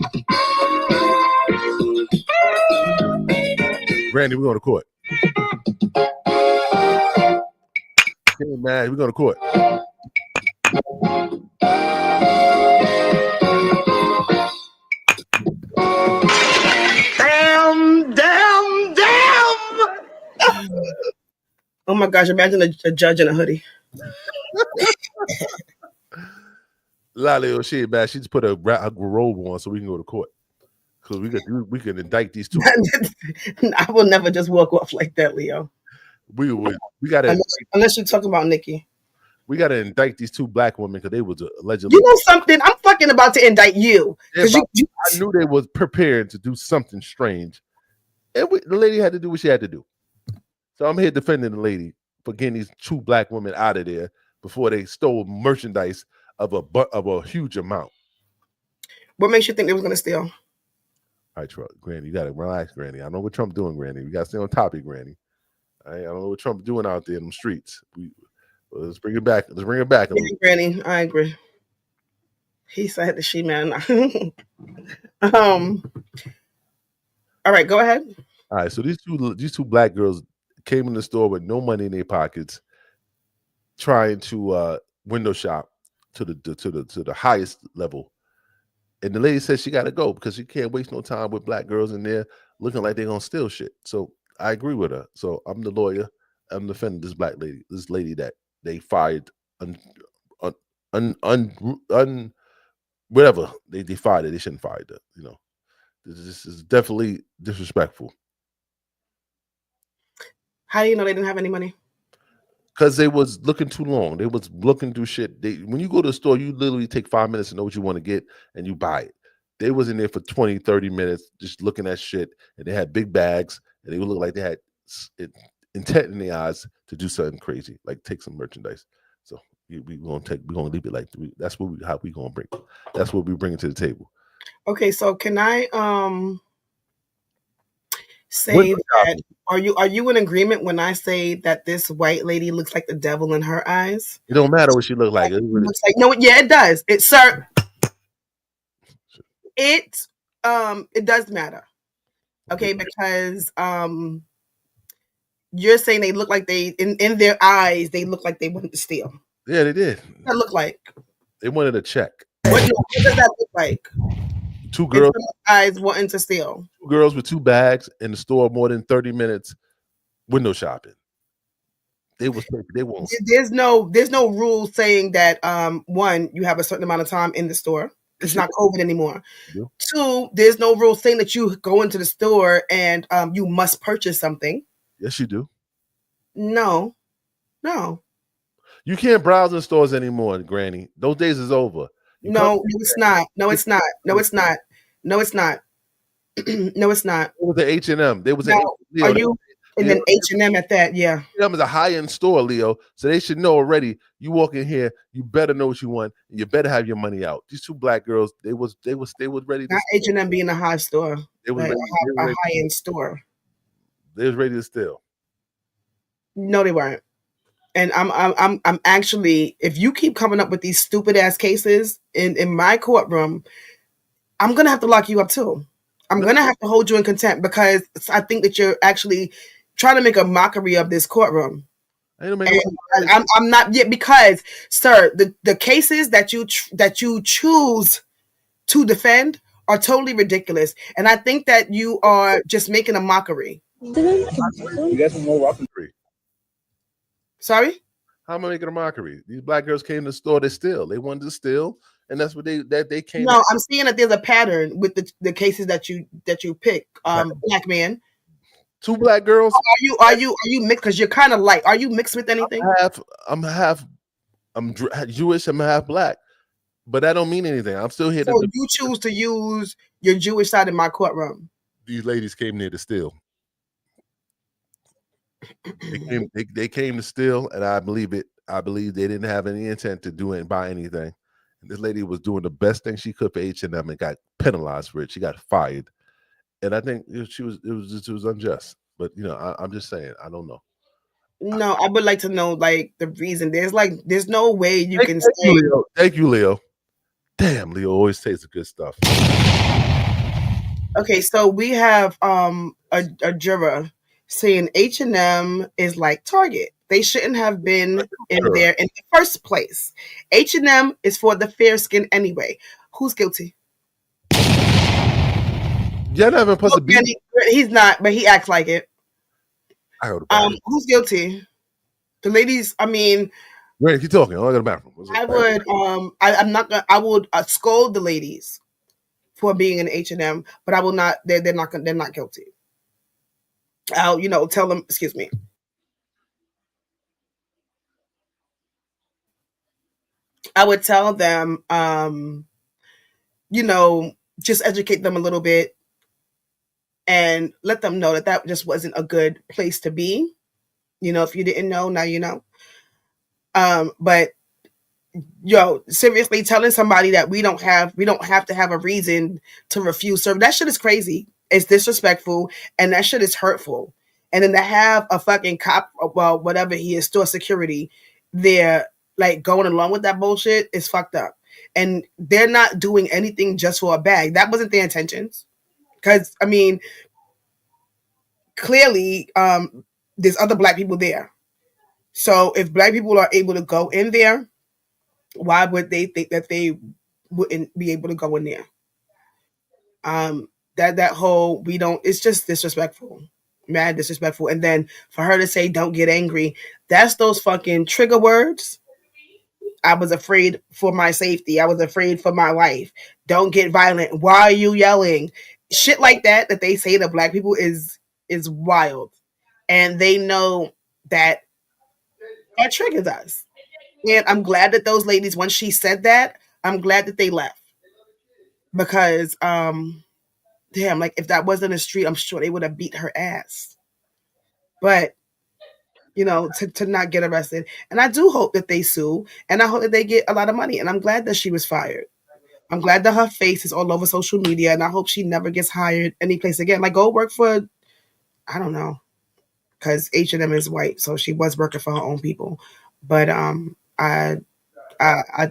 Randy, we're going to court. Hey, man, we're going to court.
Damn! Oh my gosh, imagine a judge in a hoodie.
Leo, she ain't bad. She just put a robe on so we can go to court. Because we can indict these two.
I will never just walk off like that, Leo.
We gotta
unless you're talking about Nikki.
We gotta indict these two black women because they was allegedly.
You know something? I'm fucking about to indict you.
I knew they was prepared to do something strange, and the lady had to do what she had to do. So I'm here defending the lady for getting these two black women out of there before they stole merchandise of a huge amount.
What makes you think they was gonna steal?
All right, Granny, you got to relax, Granny. I know what Trump doing, Granny. We got to stay on topic, Granny. All right, I don't know what Trump doing out there in the streets. Let's bring it back. Let's bring it back a little.
Granny, I agree. He said the she man. All right, go ahead.
All right, so these two black girls came in the store with no money in their pockets, trying to window shop to the highest level. And the lady said she got to go because she can't waste no time with black girls in there looking like they're gonna steal shit. So I agree with her. So I'm the lawyer. I'm defending this this lady that they fired, whatever they fired her. They shouldn't fire her. You know, this is definitely disrespectful.
How do you know they didn't have any money?
Because they was looking too long. They was looking through shit. When you go to the store, you literally take 5 minutes to know what you want to get and you buy it. They was in there for 20, 30 minutes just looking at shit, and they had big bags, and they would look like they had intent in their eyes to do something crazy, like take some merchandise. So we're gonna leave it like that's what we gonna bring. That's what we bring to the table.
Okay, so can I say that are you in agreement when I say that this white lady looks like the devil in her eyes?
It don't matter what she look like.
It looks like yeah, it does. It does matter. Okay, because you're saying they look like they in their eyes they look like they wanted to steal.
Yeah, they did.
What does that look like?
They wanted a check.
What does that look like?
Two girls
eyes wanting to steal.
Two girls with two bags in the store more than 30 minutes window shopping. They won't.
There's no rule saying that one, you have a certain amount of time in the store. It's not COVID anymore.
Yeah.
Two, there's no rule saying that you go into the store and you must purchase something.
Yes, you do.
No.
You can't browse in stores anymore, Granny. Those days is over.
No, it's not. No, it's not. No, it's not. No, it's not. No, it's not.
It was the H&M. There was
are you in an H&M at that? Yeah.
H&M is a high-end store, Leo. So they should know already. You walk in here, you better know what you want, and you better have your money out. These two black girls, they was ready to
not H&M being a high store.
It was
a high-end store.
They was ready to steal.
No, they weren't. And I'm actually, if you keep coming up with these stupid ass cases in my courtroom, I'm gonna have to lock you up too. I'm gonna have to hold you in contempt because I think that you're actually trying to make a mockery of this courtroom. I'm not yet because, sir, the cases that you choose to defend are totally ridiculous, and I think that you are just making a mockery.
You guys more welcome.
Sorry?
How am I making a mockery? These black girls came to the store to steal. They wanted to steal, and that's what they came.
No, I'm seeing that there's a pattern with the cases that you pick. Black man.
Two black girls.
Are you mixed? Because you're kind of light. Are you mixed with anything?
I'm Jewish. I'm half black, but that don't mean anything. I'm still here.
So you choose to use your Jewish side in my courtroom.
These ladies came there to steal. They came to steal, and I believe it. I believe they didn't have any intent to do it and buy anything. And this lady was doing the best thing she could for H&M and got penalized for it. She got fired, and I think it was unjust. But I'm just saying, I don't know.
No, I would like to know like the reason. There's no way you can say.
Thank you, Leo. Damn, Leo always says the good stuff.
Okay, so we have a juror saying H&M is like Target. They shouldn't have been in there in the first place. H&M is for the fair skin anyway. Who's guilty?
Y'all not even supposed to be.
He's not, but he acts like it.
I go to bathroom.
Who's guilty? The ladies. I mean,
Ready? Keep talking. I go to the bathroom.
I would. I'm not gonna. I would scold the ladies for being in H&M, but I will not. They're not. They're not guilty. I'll tell them. Excuse me. I would tell them. Just educate them a little bit. And let them know that just wasn't a good place to be. If you didn't know, now you know. But seriously telling somebody that we don't have to have a reason to refuse service. That shit is crazy. It's disrespectful, and that shit is hurtful. And then to have a fucking cop, well, whatever he is, store security, they're like going along with that bullshit is fucked up. And they're not doing anything just for a bag. That wasn't their intentions. Because I mean, clearly, there's other black people there. So if black people are able to go in there, why would they think that they wouldn't be able to go in there? That whole it's just disrespectful, mad disrespectful. And then for her to say, "Don't get angry," that's those fucking trigger words. I was afraid for my safety. I was afraid for my life. Don't get violent. Why are you yelling? Shit like that they say to black people is wild, and they know that triggers us. And I'm glad that those ladies, once she said that, I'm glad that they left. Because, damn, like if that wasn't a street, I'm sure they would have beat her ass. But, to not get arrested. And I do hope that they sue, and I hope that they get a lot of money. And I'm glad that she was fired. I'm glad that her face is all over social media, and I hope she never gets hired any place again. Like, go work for, I don't know, because H&M is white, so she was working for her own people. But I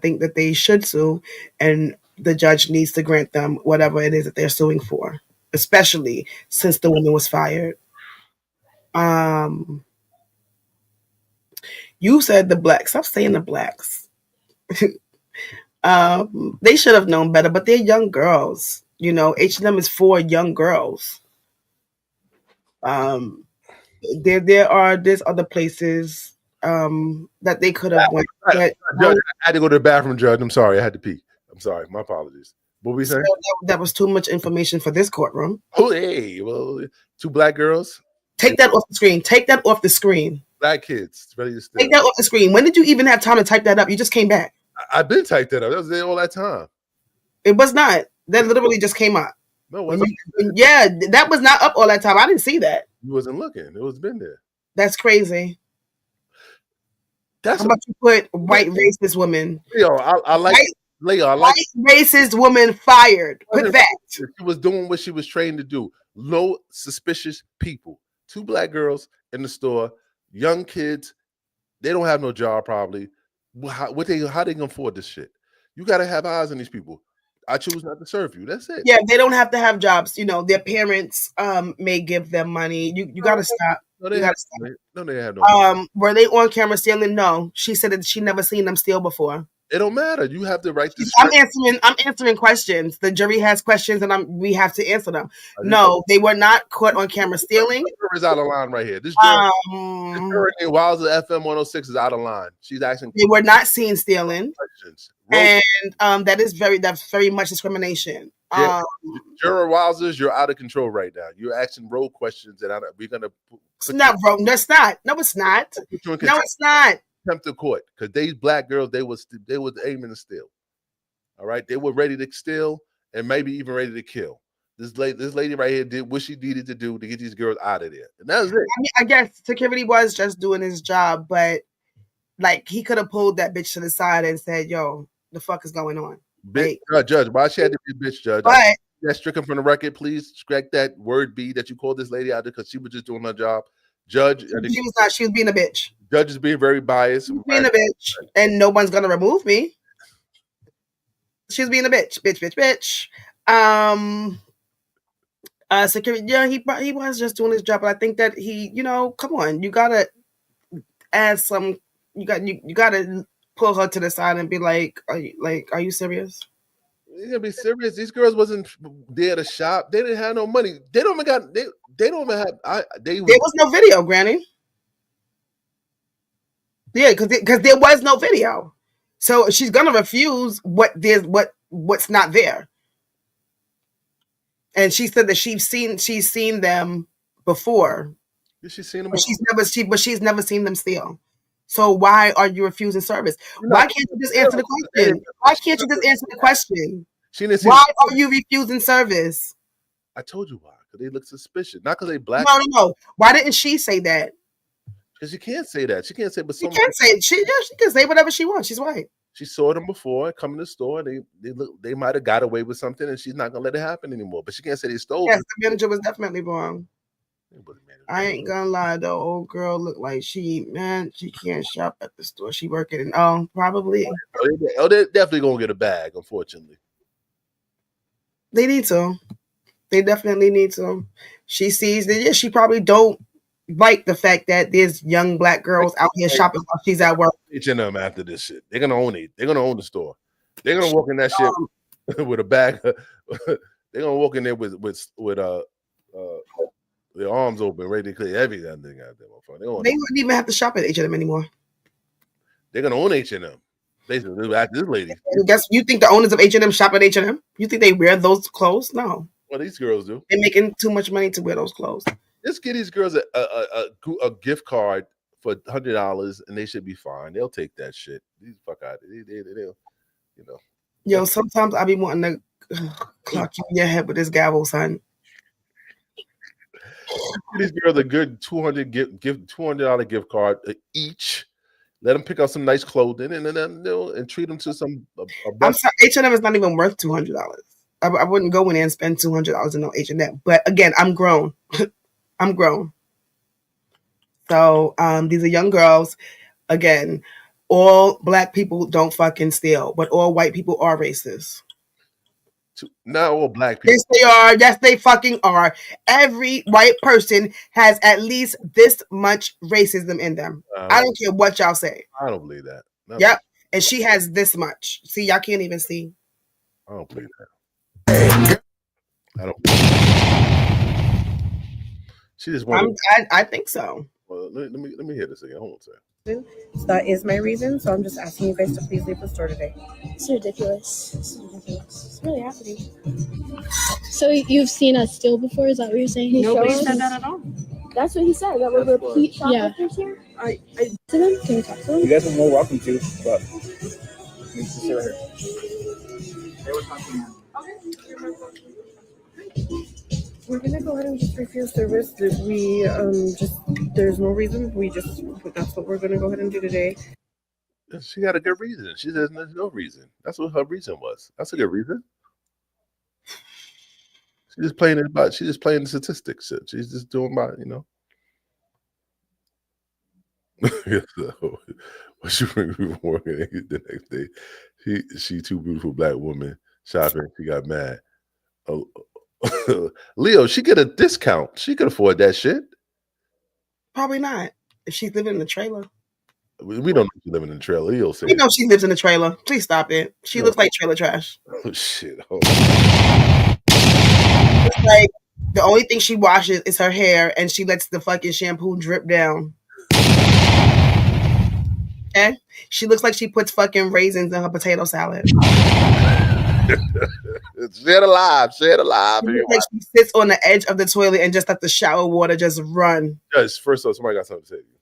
think that they should sue, and the judge needs to grant them whatever it is that they're suing for, especially since the woman was fired. You said the blacks. Stop saying the blacks. They should have known better, but they're young girls. H&M is for young girls. There's other places that they could have went.
Judge, I had to go to the bathroom, Judge. I'm sorry, I had to pee. I'm sorry, my apologies. What were we saying?
That was too much information for this courtroom.
Oh, hey, well, 2 black girls.
Take that off the screen. Take that off the screen.
Black kids ready to steal.
Take that off the screen. When did you even have time to type that up? You just came back.
I've been typed that up. That was there all that time.
It was not. That literally just came up.
No, it wasn't.
Yeah, that was not up all that time. I didn't see that.
You wasn't looking. It was been there.
That's crazy. How about you put white racist woman?
Leo, I like Leo. I like
white racist woman fired. Put that.
She was doing what she was trained to do. No suspicious people. 2 black girls in the store, young kids. They don't have no job probably. How they gonna afford this shit? You gotta have eyes on these people. I choose not to serve you. That's it.
Yeah, they don't have to have jobs. Their parents may give them money. You gotta stop.
No, they have no.
Were they on camera stealing? No. She said that she never seen them steal before.
It don't matter. You have the right to.
I'm answering questions. The jury has questions, and we have to answer them. No, they were not caught on camera stealing.
Is out of line right here. This juror named Wilds of FM 106 is out of line. She's asking.
They were not seen stealing.
Questions.
And that's very much discrimination.
Yeah. Juror Wowzers, you're out of control right now. You're asking road questions, and we're gonna.
It's not road. That's not. No, it's not. No, it's not.
Contempt of court, because these black girls they was aiming to steal. All right, they were ready to steal and maybe even ready to kill. This lady right here did what she needed to do to get these girls out of there, and that was it.
I mean, I guess security was just doing his job, but like he could have pulled that bitch to the side and said, "Yo, the fuck is going on?"
Bitch, Judge, why she had to be a bitch, Judge?
But
that's stricken from the record. Please scratch that word B that you called this lady out there because she was just doing her job. Judge,
she was not. She was being a bitch.
Judge is being very biased.
She was being a bitch, and no one's gonna remove me. She was being a bitch. Security. Yeah, he was just doing his job, but I think that he, come on, you gotta add some. You gotta pull her to the side and be like, are you serious?
You gotta be serious. These girls wasn't there to shop. They didn't have no money. They don't even have. There
was no video, Granny. Yeah, because there was no video, so she's gonna refuse what's not there. And she said that she's seen them before.
She's seen them,
but she's never seen them steal. So why are you refusing service? Why can't you just answer the question? Why can't you just answer the question? Why are you refusing service?
I told you why. Because they look suspicious. Not because they black.
No. Why didn't she say that?
Because she can't say that. She can't say. But
she can't say. She can say whatever she wants. She's white.
She saw them before, come in the store. They might have got away with something, and she's not gonna let it happen anymore. But she can't say they stole.
Yes,
it.
the manager was definitely wrong. I ain't gonna lie though, old girl looked like she can't shop at the store. She working in probably.
They're definitely gonna get a bag, unfortunately.
They need to. They definitely need to. She sees that she probably don't like the fact that there's young black girls out here shopping while she's at work.
H&M after this shit. They're gonna own it. They're gonna own the store. They're gonna walk in that shit with a bag. They're gonna walk in there with their arms open, ready to clear everything out there.
They wouldn't even have to shop at H&M anymore.
They're gonna own H&M. Basically, after this lady.
Guess you think the owners of H&M shop at H&M? You think they wear those clothes? No.
Well, these girls do.
They're making too much money to wear those clothes.
Just give these girls a gift card for $100, and they should be fine. They'll take that shit. These fuck out. They'll, you know.
Yo, sometimes I be wanting to clock you in your head with this gavel, son.
These girls a good $200 gift card each. Let them pick out some nice clothing and treat them to some.
I'm sorry, H&M is not even worth $200. I wouldn't go in there and spend $200 in no H&M. But again, I'm grown. I'm grown. So these are young girls. Again, all black people don't fucking steal, but all white people are racist.
Not all black people.
Yes, they are. Yes, they fucking are. Every white person has at least this much racism in them. I don't care what y'all say.
I don't believe that.
Yep. And she has this much. See, y'all can't even see.
I don't believe that. I don't believe that. She just wanted.
I think so.
Well, let me hear this again. Hold on a second.
So that is my reason. So I'm just asking you guys to please leave the store today.
It's ridiculous. It's ridiculous. It's really happening. So you've seen us steal before? Is that what you're saying?
Nobody said that at all.
That's what he said. That we're repeat shoplifters here. I to them. Can we talk to them?
You guys are more welcome to, but you need to sit right here. They were talking.
We're gonna go ahead and just refuse service. We there's no reason. That's what we're gonna go ahead and do today.
She got a good reason. She says there's no reason. That's what her reason was. That's a good reason. She's just playing the statistics. She's just doing my, you know. What she bring me from work the next day? She two beautiful black women shopping. She got mad. Oh, Leo, she get a discount. She could afford that shit.
Probably not. If she's living in a trailer.
We don't know if she's living in a trailer. Leo said.
We know she lives in a trailer. Please stop it. She looks like trailer trash.
Oh shit. Oh.
It's like the only thing she washes is her hair, and she lets the fucking shampoo drip down. Okay? She looks like she puts fucking raisins in her potato salad.
Say it alive. Say it alive.
Like she sits on the edge of the toilet and just let the shower water just run.
Judge, first of all, somebody got something to say to you.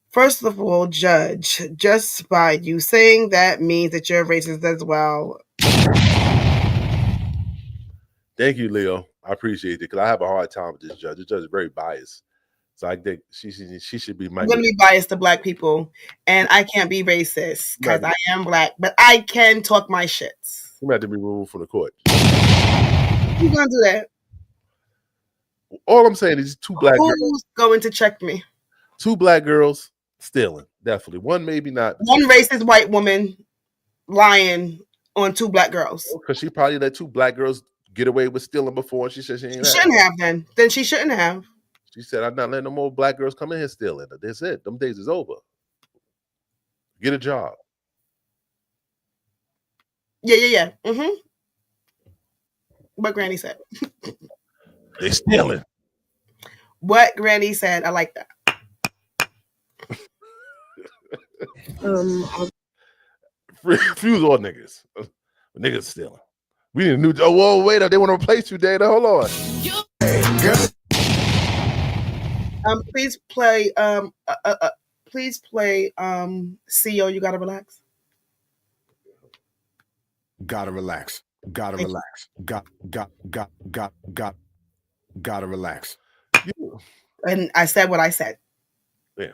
First of all, Judge, just by you saying that means that you're racist as well.
Thank you, Leo. I appreciate it because I have a hard time with this judge. This judge is very biased. So I think she should be my.
I'm gonna be biased to black people, and I can't be racist because I am black, but I can talk my shits.
You have to be removed from the court.
Who's gonna do that?
All I'm saying is two black girls.
Who's going to check me?
Two black girls stealing, definitely. One maybe not.
One racist white woman lying on two black girls.
Because she probably let two black girls get away with stealing before, and she said she ain't.
She shouldn't have then. Then she shouldn't have.
She said, I'm not letting no more black girls come in here stealing. That's it. Them days is over. Get a job.
Yeah. Mm-hmm. What Granny said.
They stealing.
What Granny said. I like that.
Refuse all niggas. Niggas stealing. We need a new. Oh, whoa, wait up. They want to replace you, Dana. Hold on.
Please play. Please play. CEO, you gotta relax.
Gotta relax. Gotta relax. Gotta relax.
And I said what I said.
Yeah.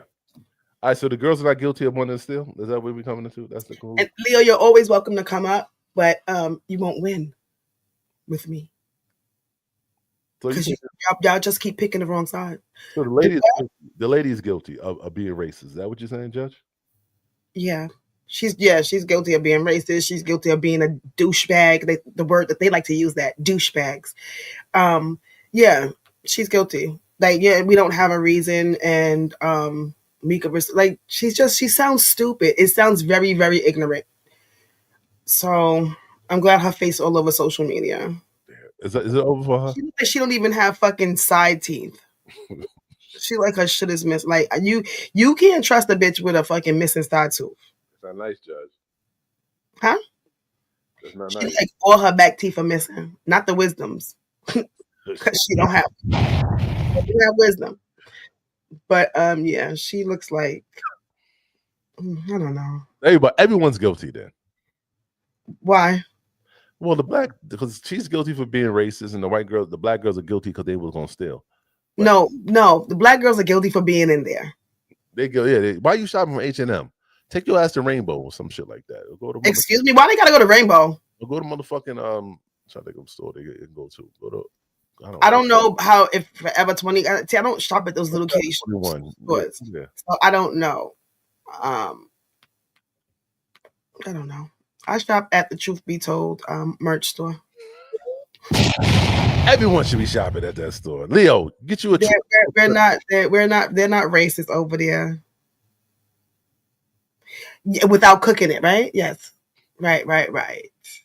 All right, so the girls are not guilty of one and still. Is that what we're coming into? That's the goal.
And Leo, you're always welcome to come up, but you won't win with me.
So
Because y'all just keep picking the wrong side.
So the lady is guilty of being racist. Is that what you're saying, Judge?
Yeah. She's guilty of being racist. She's guilty of being a douchebag. The word that they like to use, that douchebags. Yeah, she's guilty. Like, yeah, we don't have a reason, and we could like she sounds stupid. It sounds very, very ignorant. So I'm glad her face all over social media.
Is it over for her?
She don't even have fucking side teeth. She like her shit is missing. Like you can't trust a bitch with a fucking missing side tooth.
It's not nice, Judge.
Huh?
That's not
She
nice.
like all her back teeth are missing, not the wisdoms, because she don't have wisdom. But yeah, she looks like I don't know.
Everyone's guilty then.
Why?
Well, because she's guilty for being racist, and the black girls are guilty because they was gonna steal.
No, the black girls are guilty for being in there.
They go, yeah. Why are you shopping from H&M? Take your ass to Rainbow or some shit like that.
Excuse me, why they gotta go to Rainbow?
Or go to motherfucking trying to think of a store they can go to.
I don't know how if Forever 20. See, I don't shop at those little kitty stores.
Yeah.
So I don't know. I don't know. I shop at the Truth Be Told merch store.
Everyone should be shopping at that store. Leo, get you a.
They're not racist over there. Yeah, without cooking it, right? Yes. Right.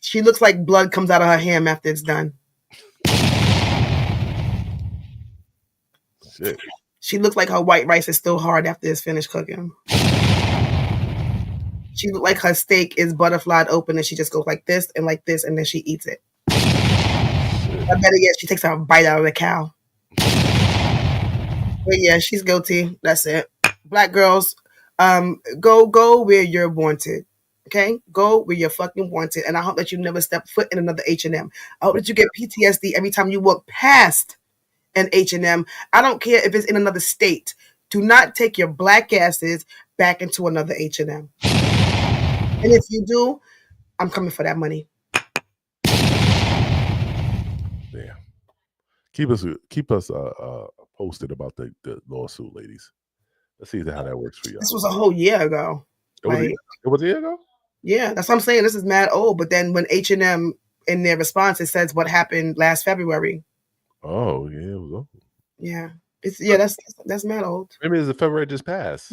She looks like blood comes out of her ham after it's done.
Shit.
She looks like her white rice is still hard after it's finished cooking. She looked like her steak is butterflied open and she just goes like this, and then she eats it. I better yet, she takes a bite out of the cow. But yeah, she's guilty. That's it. Black girls, go where you're wanted. Okay? Go where you're fucking wanted. And I hope that you never step foot in another H&M. I hope that you get PTSD every time you walk past an H&M. I don't care if it's in another state. Do not take your black asses back into another H&M. And if you do, I'm coming for that money.
Yeah. Keep us posted about the lawsuit, ladies. Let's see how that works for you.
This was a whole year ago.
It was a year ago?
Yeah, that's what I'm saying. This is mad old. But then when H&M, in their response, it says what happened last February.
Oh, yeah, it was old.
Yeah. That's mad old.
Maybe it's the February just passed.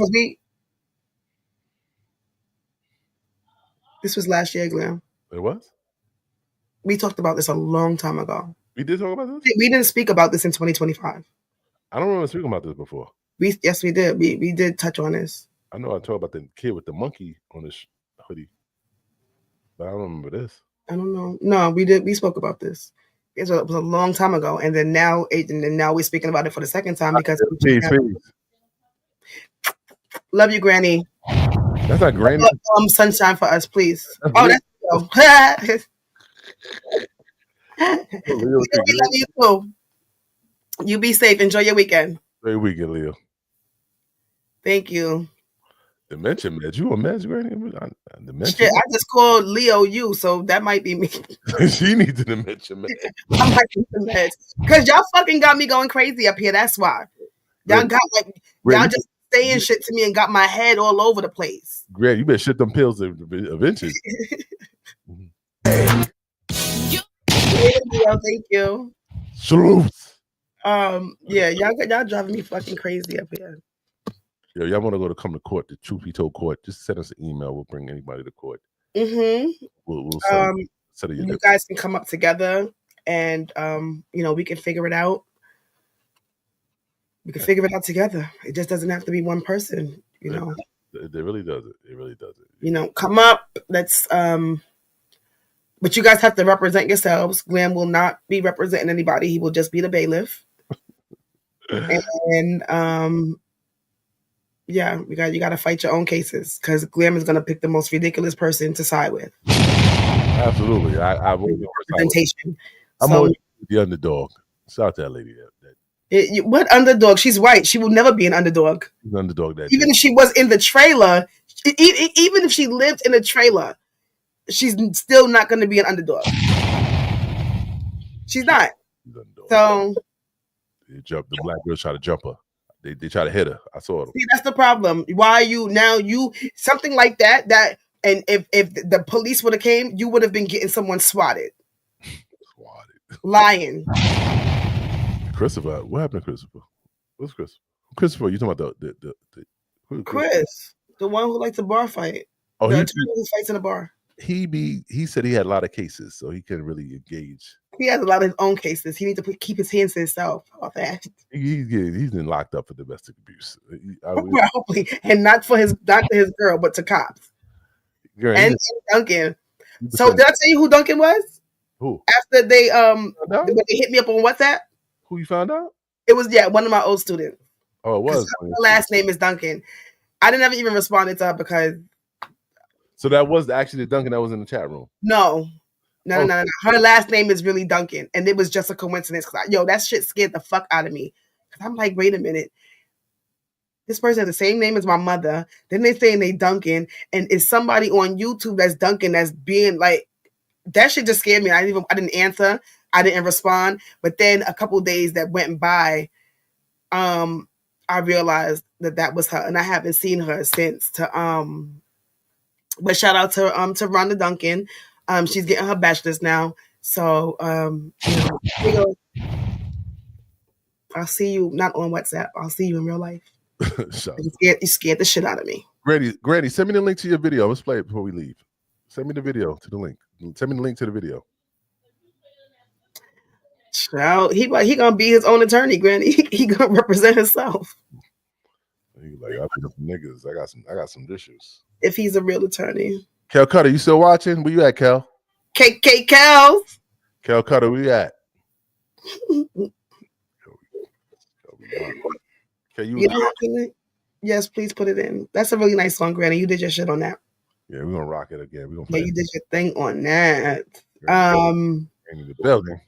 This was last year, Glenn.
It was?
We talked about this a long time ago.
We did talk about this?
We didn't speak about this in 2025.
I don't remember speaking about this before.
Yes, we did. We did touch on this.
I know I talked about the kid with the monkey on his hoodie, but I don't remember this.
I don't know. No, we did. We spoke about this. It was a long time ago, and then now we're speaking about it for the second time because.
Peace.
Love you, Granny.
That's not Granny.
Sunshine for us, please.
That's
We love you too. You be safe. Enjoy your weekend.
Great weekend, Leo.
Thank you.
Dementia meds. You a meds, Granny? Dementia.
Shit, I just called Leo you, so that might be me.
She needs a dementia med.
I might need the meds. Because y'all fucking got me going crazy up here. That's why. Y'all y'all just saying shit to me and got my head all over the place.
Grant, you better shit them pills eventually.
Thank you.
Salute.
Yeah, y'all driving me fucking crazy up here.
Yo, y'all want to come to court, the Truth Be Told court? Just send us an email. We'll bring anybody to court.
Mm-hmm.
We'll settle
you guys can come up together, and we can figure it out. We can figure it out together. It just doesn't have to be one person. It
really doesn't. It really doesn't.
Come up. Let's. But you guys have to represent yourselves. Glenn will not be representing anybody. He will just be the bailiff. And yeah, you got to fight your own cases because Glenn is going to pick the most ridiculous person to side with.
Absolutely. I'm always the underdog. Shout out to that lady.
What underdog? She's white. She will never be an underdog.
She's an underdog that
Even
day.
if she was in the trailer, even if she lived in a trailer, she's still not going to be an underdog. She's not. So
The black girls try to jump her. They try to hit her. I saw them.
See, that's the problem. Why are you something like that? And if the police would have came, you would have been getting someone swatted. Lying.
Christopher, what happened to Christopher? What's Christopher? Christopher, you talking about who,
Chris, the one who likes a bar fight.
Oh,
the
he
attorney who fights in a bar.
He said he had a lot of cases, so he couldn't really engage.
He has a lot of his own cases. He needs to keep his hands to himself. All that.
He's been locked up for domestic abuse.
Probably, and not to his girl, but to cops.
Girl,
and Duncan. So did I tell you who Duncan was?
Who?
After they when they hit me up on WhatsApp.
Who you found out?
It was one of my old students.
Oh, it was.
Her last name is Duncan. I didn't even respond to her because.
So that was actually the Duncan that was in the chat room.
No. Her last name is really Duncan, and it was just a coincidence. That shit scared the fuck out of me. Cause I'm like, wait a minute. This person has the same name as my mother. Then they saying they Duncan, and is somebody on YouTube that's Duncan that's being like, that shit just scared me. I didn't answer. I didn't respond. But then a couple of days that went by, I realized that was her, and I haven't seen her since. But shout out to Rhonda Duncan. She's getting her bachelor's now. So I'll see you not on WhatsApp. I'll see you in real life. You scared the shit out of me.
Granny, send me the link to your video. Let's play it before we leave. Send me the video to the link. Send me the link to the video.
Child, he gonna be his own attorney, Granny. He gonna represent himself.
He like, I beat up niggas. I got some issues.
If he's a real attorney.
Kel Cutter, you still watching? Where you at, Kel?
Kel.
Kel Cutter, where you at?
Yes, please put it in. That's a really nice song, Granny. You did your shit on that.
Yeah, we're gonna rock it again. We're gonna play
you did your thing on that.
In the building.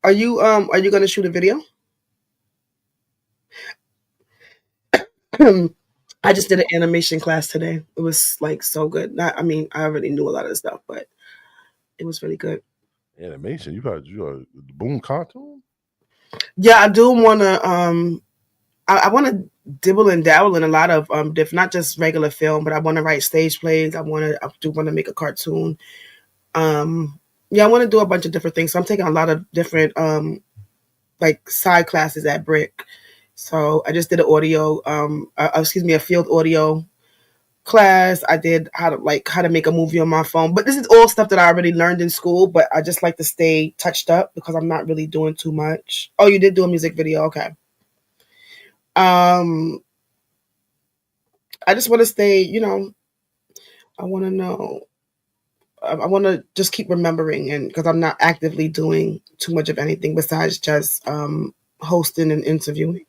Are you gonna shoot a video? I just did an animation class today. It was like so good. I already knew a lot of the stuff, but it was really good.
Animation? You probably do a Boom cartoon?
Yeah, I do want to. I want to dibble and dabble in a lot of different, not just regular film, but I want to write stage plays. I do want to make a cartoon. I want to do a bunch of different things. So I'm taking a lot of different like side classes at Brick. So I just did an audio, a field audio class. I did how to make a movie on my phone. But this is all stuff that I already learned in school, but I just like to stay touched up because I'm not really doing too much. Oh, you did do a music video. Okay. I just want to stay, I want to know. I want to just keep remembering, and because I'm not actively doing too much of anything besides just hosting and interviewing.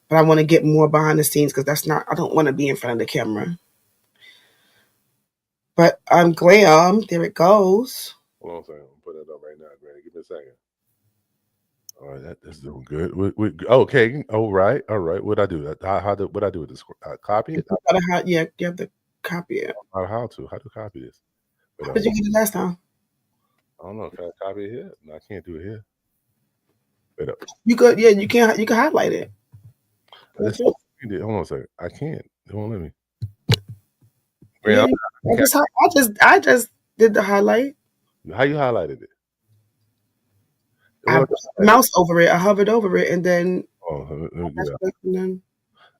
But I want to get more behind the scenes because I don't want to be in front of the camera. But I'm glam. There it goes.
Hold on a second. I'll put that up right now, Granny. Give me a second. All right, that's doing good. Okay. All right. What'd I do? What'd I do with this? Copy it?
You have to copy it.
How to copy this?
How did you get it last time?
I don't know. Can I copy it here? No, I can't do it here. Wait up.
You could, yeah, you can highlight it.
Hold on a second. I can't. It won't let me.
Yeah, I just did the highlight.
How you highlighted it?
I mouse over it. I hovered over it, and then.
Let me do that.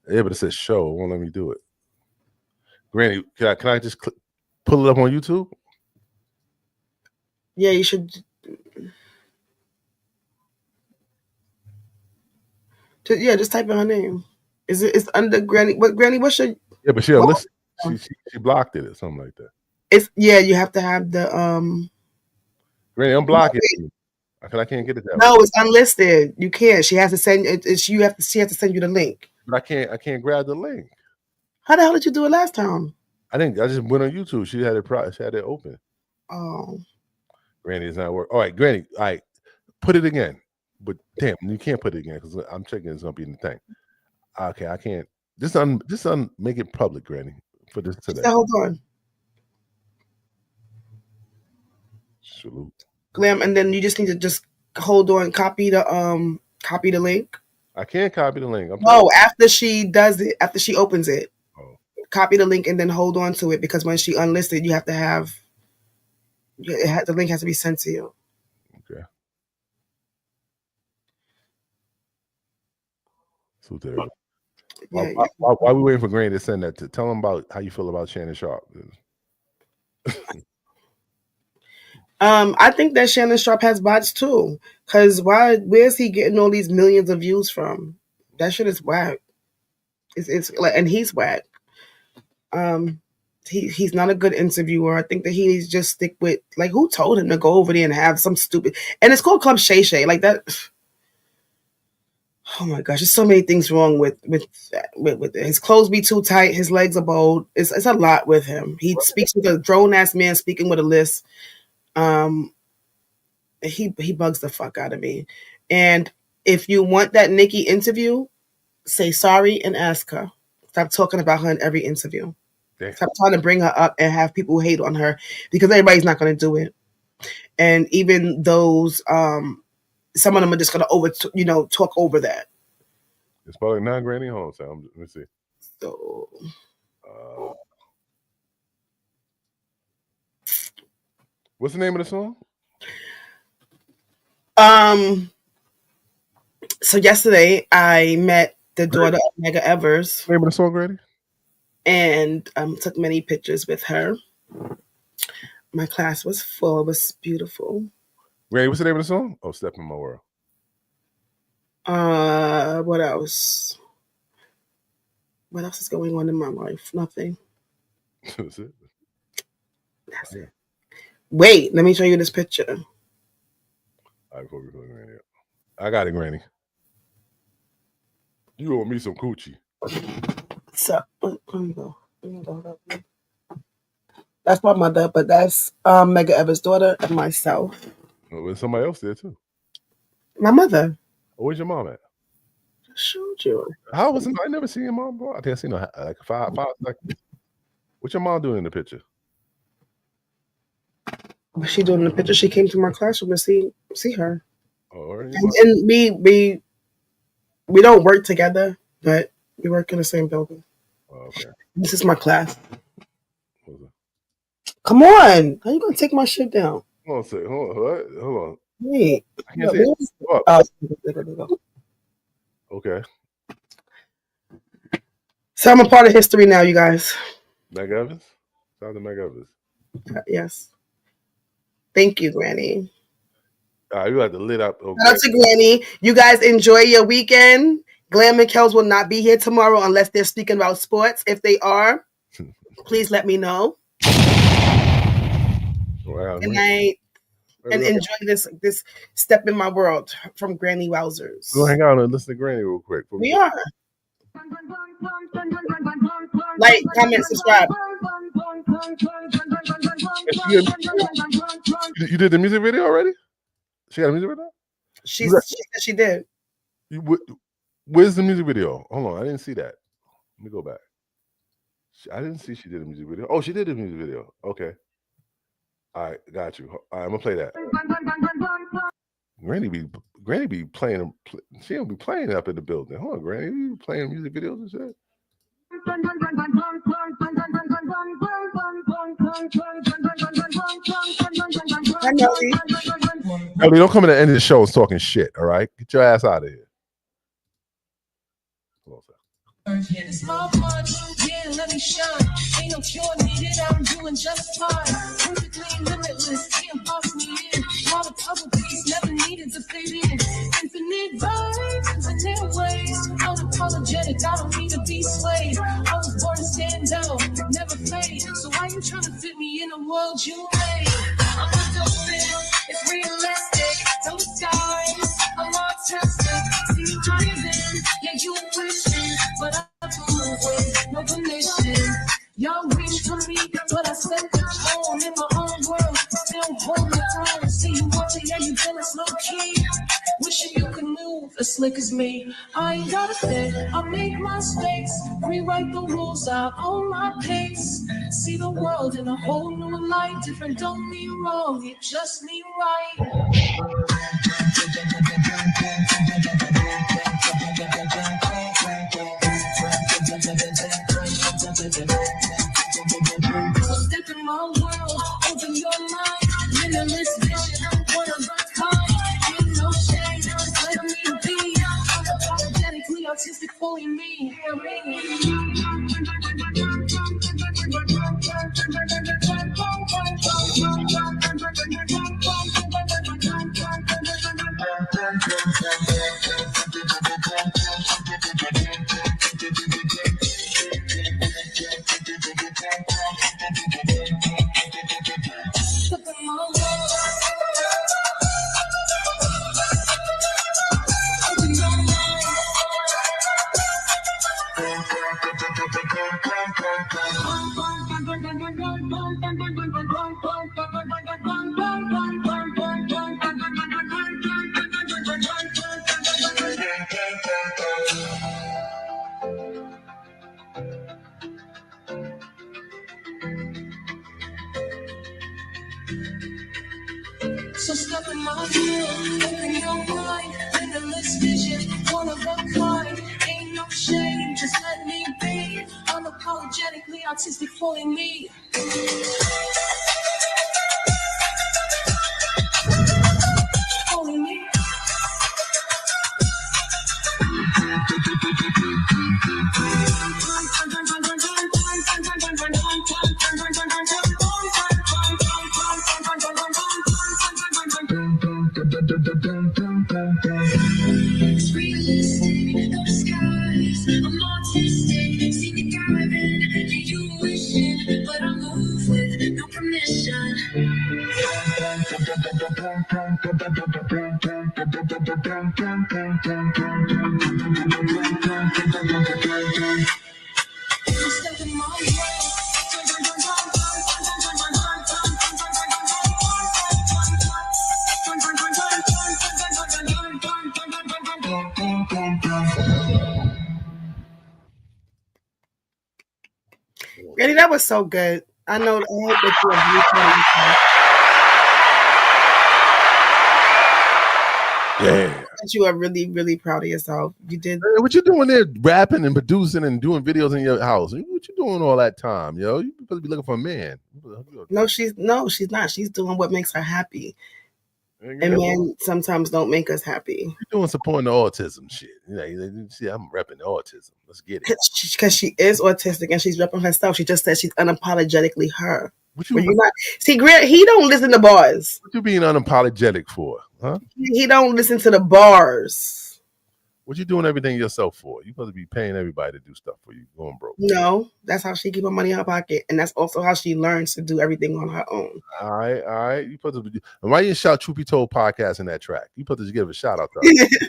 Yeah, but it says show. It won't let me do it. Granny, can I just pull it up on YouTube?
Yeah, you should. Just type in her name. It's under Granny? What Granny? What's your?
Yeah, but she'll listen. She blocked it or something like that.
You have to have the
Granny, unblock it. I can't get it that way.
No, it's unlisted. You can't. She has to send she has to send you the link.
But I can't grab the link.
How the hell did you do it last time?
I just went on YouTube. She had it open.
Oh.
Granny is not working. All right, Granny. All right, put it again. But damn, you can't put it again because I'm checking it's gonna be in the thing. Okay, I can't. Just make it public, Granny, for this today.
So hold on.
Salute.
Glam, and then you just need to just hold on, copy the link.
I can't copy the link.
After she does it, after she opens it, copy the link and then hold on to it because when she unlists it, you have to have the link has to be sent to you.
Okay. So there.
Yeah,
while we waiting for Granny to send that, to tell them about how you feel about Shannon Sharp.
I think that Shannon Sharp has bots too. Cause where's he getting all these millions of views from? That shit is whack. It's like, and he's whack. He's not a good interviewer. I think that he needs to just stick with, like, who told him to go over there and have some stupid, and it's called Club Shay Shay, like that. Oh my gosh, there's so many things wrong with it. His clothes be too tight, his legs are bold. It's a lot with him. He speaks with a grown ass man speaking with a list. He bugs the fuck out of me. And if you want that Nicki interview, say sorry and ask her. Stop talking about her in every interview.
Damn.
Stop trying to bring her up and have people hate on her because everybody's not going to do it. And even those, some of them are just going to talk over that.
It's probably not Granny Home sound. Let me see.
So,
what's the name of the song?
So yesterday I met the daughter of Mega Evers.
Name of the song, Granny?
And took many pictures with her. My class was full. It was beautiful.
Granny, what's the name of the song? Oh, Step in My World.
What else? What else is going on in my life? Nothing.
That's it.
That's it. Wait, let me show you this picture.
All right, before we go, Granny. I got it, Granny. You owe me some coochie.
So, let me go. That's my mother, but that's Mega Evers' daughter and myself.
Oh, there's somebody else there too.
My mother.
Oh, where's your mom at?
I showed you.
How was I never seen your mom, bro? I think I seen her like five seconds. What your mom doing in the picture?
What's she doing in the picture? She came to my classroom to see her.
Oh, right.
And we don't work together, but we work in the same building.
Oh, okay.
This is my class. Come on. How you gonna take my shit down?
Hold on a second. Hold on.
Wait.
I can't see it. Okay.
So I'm a part of history now, you guys.
Meg Evans? Shout out to Meg Evans.
Yes. Thank you, Granny.
All right, you got the lid up. Okay.
Shout out to Granny. You guys enjoy your weekend. Glam and Kels will not be here tomorrow unless they're speaking about sports. If they are, please let me know.
Wow.
Good night. And enjoy this step in my world from Granny Wowzers.
Go hang out and listen to Granny real quick.
We are. Like, comment, subscribe.
You did the music video already? She got a music video?
She said she did.
Where's the music video? Hold on, I didn't see that. Let me go back. I didn't see she did a music video. Oh, she did a music video. Okay. All right, got you. All right, I'm gonna play that. Granny be playing. She don't be playing up in the building. Hold on, Granny, you playing music videos and shit. Ellie, don't come in the end of the show and talking shit. All right, get your ass out of here.
Small punch, yeah, let me shine. Ain't no cure needed, I'm doing just fine. Perfectly limitless, can't box me in. All the puzzle piece never needed to fit in. Infinite vibes and their ways. Unapologetic, I don't need to be swayed. I was born to stand out, never fade. So why you trying to fit me in a world you made? I'm a dolphin, it's realistic. Tell the skies, I'm autistic. See you higher than, yeah, you wishing, but I move with no permission. Y'all reach for me, but I set the tone in my own world. Still hold the tone. See you want to, yeah, you feel it's low key. Wishing you could. as slick as me. I ain't gotta fit, I make my mistakes, rewrite the rules out on my pace. See the world in a whole new light. Different don't mean wrong, it just mean right. Step in my world, open your mind. Limitless vision, one of a kind. Ain't no shade, just let me be. Unapologetically artistic, fully me. So step in my world, open your mind, limitless vision, one of a kind. Ain't no shame, just let me be. Unapologetically artistic, fully me. Fully me. It's realistic, no disguise. I'm artistic, see me thriving. You wishing, but I move with no permission. Step in my world.
Eddie, that was so good. I know. I hope that you are that you are really, really proud of yourself. You did.
Hey, what you doing there, rapping and producing and doing videos in your house? What you doing all that time, yo? You supposed to be looking for a man.
No, she's not. She's doing what makes her happy. And men sometimes don't make us happy.
You're doing supporting the autism shit. You know, see, I'm repping the autism. Let's get it.
Because she is autistic and she's repping herself. She just said she's unapologetically her. You're not, see, Grant, he don't listen to bars.
What you being unapologetic for, huh?
He don't listen to the bars.
What you doing everything yourself for? You supposed to be paying everybody to do stuff for you. Going broke.
No, that's how she keep her money in her pocket, and that's also how she learns to do everything on her own.
All right. You supposed to be. And why you shout Truth Be Told podcast in that track? You supposed to give a shout out to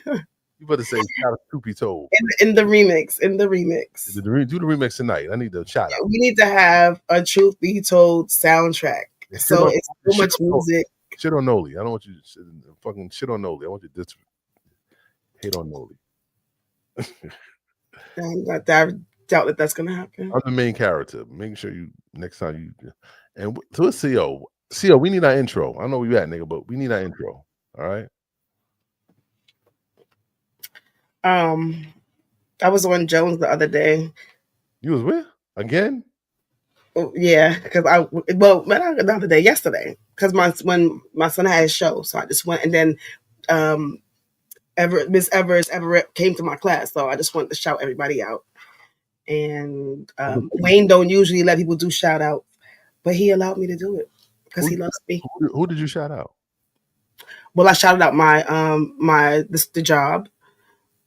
her. You better say shout out Truth Be Told
in the remix. Do the
remix tonight. I need to shout out.
We need to have a Truth Be Told soundtrack. So it's so much music.
Shit on Noli. I don't want you to fucking shit on Noli. I want you to hate on Noli.
I doubt that that's gonna happen.
I'm the main character. Make sure you next time you and so it's CO. CO, we need our intro. I know where you at, nigga, but we need our intro. All right.
I was on Jones the other day.
You was where? Again?
Oh, yeah, because not the other day, yesterday. Because when my son had his show, so I just went, and then Miss Everett came to my class, so I just wanted to shout everybody out. And Wayne don't usually let people do shout out, but he allowed me to do it because he loves me.
Who did you shout out?
Well, I shouted out my the job,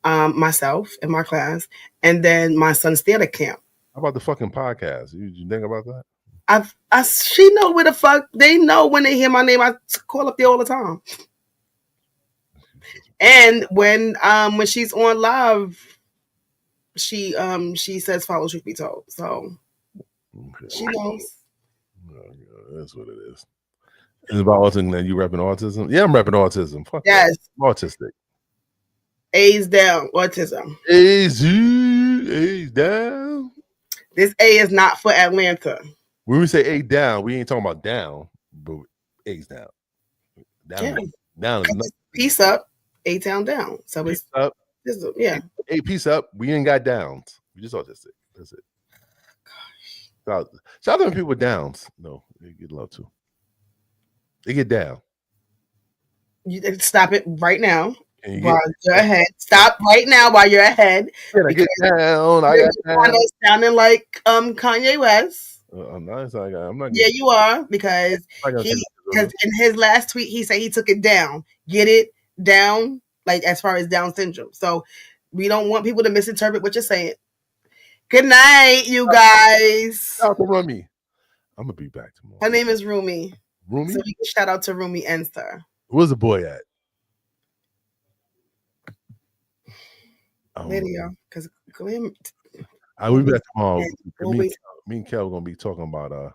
myself and my class, and then my son's theater camp.
How about the fucking podcast? You think about that?
She know where the fuck they know when they hear my name. I call up there all the time. And when she's on live, she says follow Truth Be Told. So she knows.
That's what it is. It's about autism. And you repping autism? Yeah, I'm repping autism. Fuck
yes,
that. Autistic.
A's down. Autism.
A's down.
This A is not for Atlanta.
When we say A down, we ain't talking about down, but A's down. Down is nothing.
Peace up, A town down. So it's
up.
Yeah.
A peace up. We ain't got downs. We just autistic. That's it. Shout out to people with downs. No, they get love too. They get down.
You stop it right now. While you're ahead. Stop right now while you're ahead.
I get down. I got down.
Sounding like Kanye West.
I'm not.
Yeah, you are, because in his last tweet he said he took it down. Get it down, like as far as Down syndrome. So we don't want people to misinterpret what you're saying. Good night, you guys.
Shout out to Rumi. I'm gonna be back tomorrow.
Her name is Rumi.
Rumi.
So we can shout out to Rumi and Star.
Where's the boy at?
Video, because
I will be back tomorrow. Me and Kel are gonna be talking about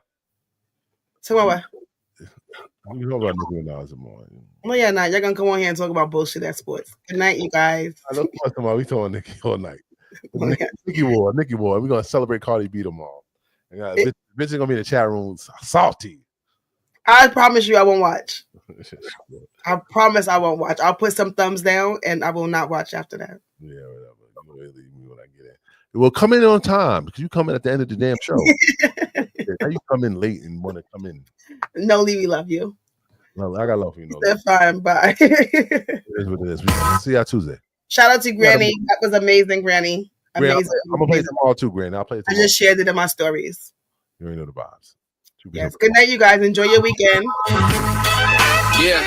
tomorrow.
We talk about Nicki Minaj tomorrow.
Well, yeah, nah, you're gonna come on here and talk about bullshit at sports. Good night, you guys.
I know tomorrow we talking Nicki all night. Nicki War. We're gonna celebrate Cardi B tomorrow. Bitch is gonna be in the chat room salty.
I promise you I won't watch. I promise I won't watch. I'll put some thumbs down and I will not watch after that.
Yeah, whatever. You leave me when I get in. Well, come in on time because you come in at the end of the damn show. How you come in late and want to come in?
No, Lee, we love you.
No, I got love for you. No,
that's fine. Bye.
It is what it is. We'll see y'all Tuesday.
Shout out to Granny. That was amazing, Granny. Amazing.
I'm gonna play tomorrow too, Granny. I'll play tomorrow.
I just shared it in my stories.
You already know the vibes.
Yes. Good night, you guys. Enjoy your weekend.
Yeah.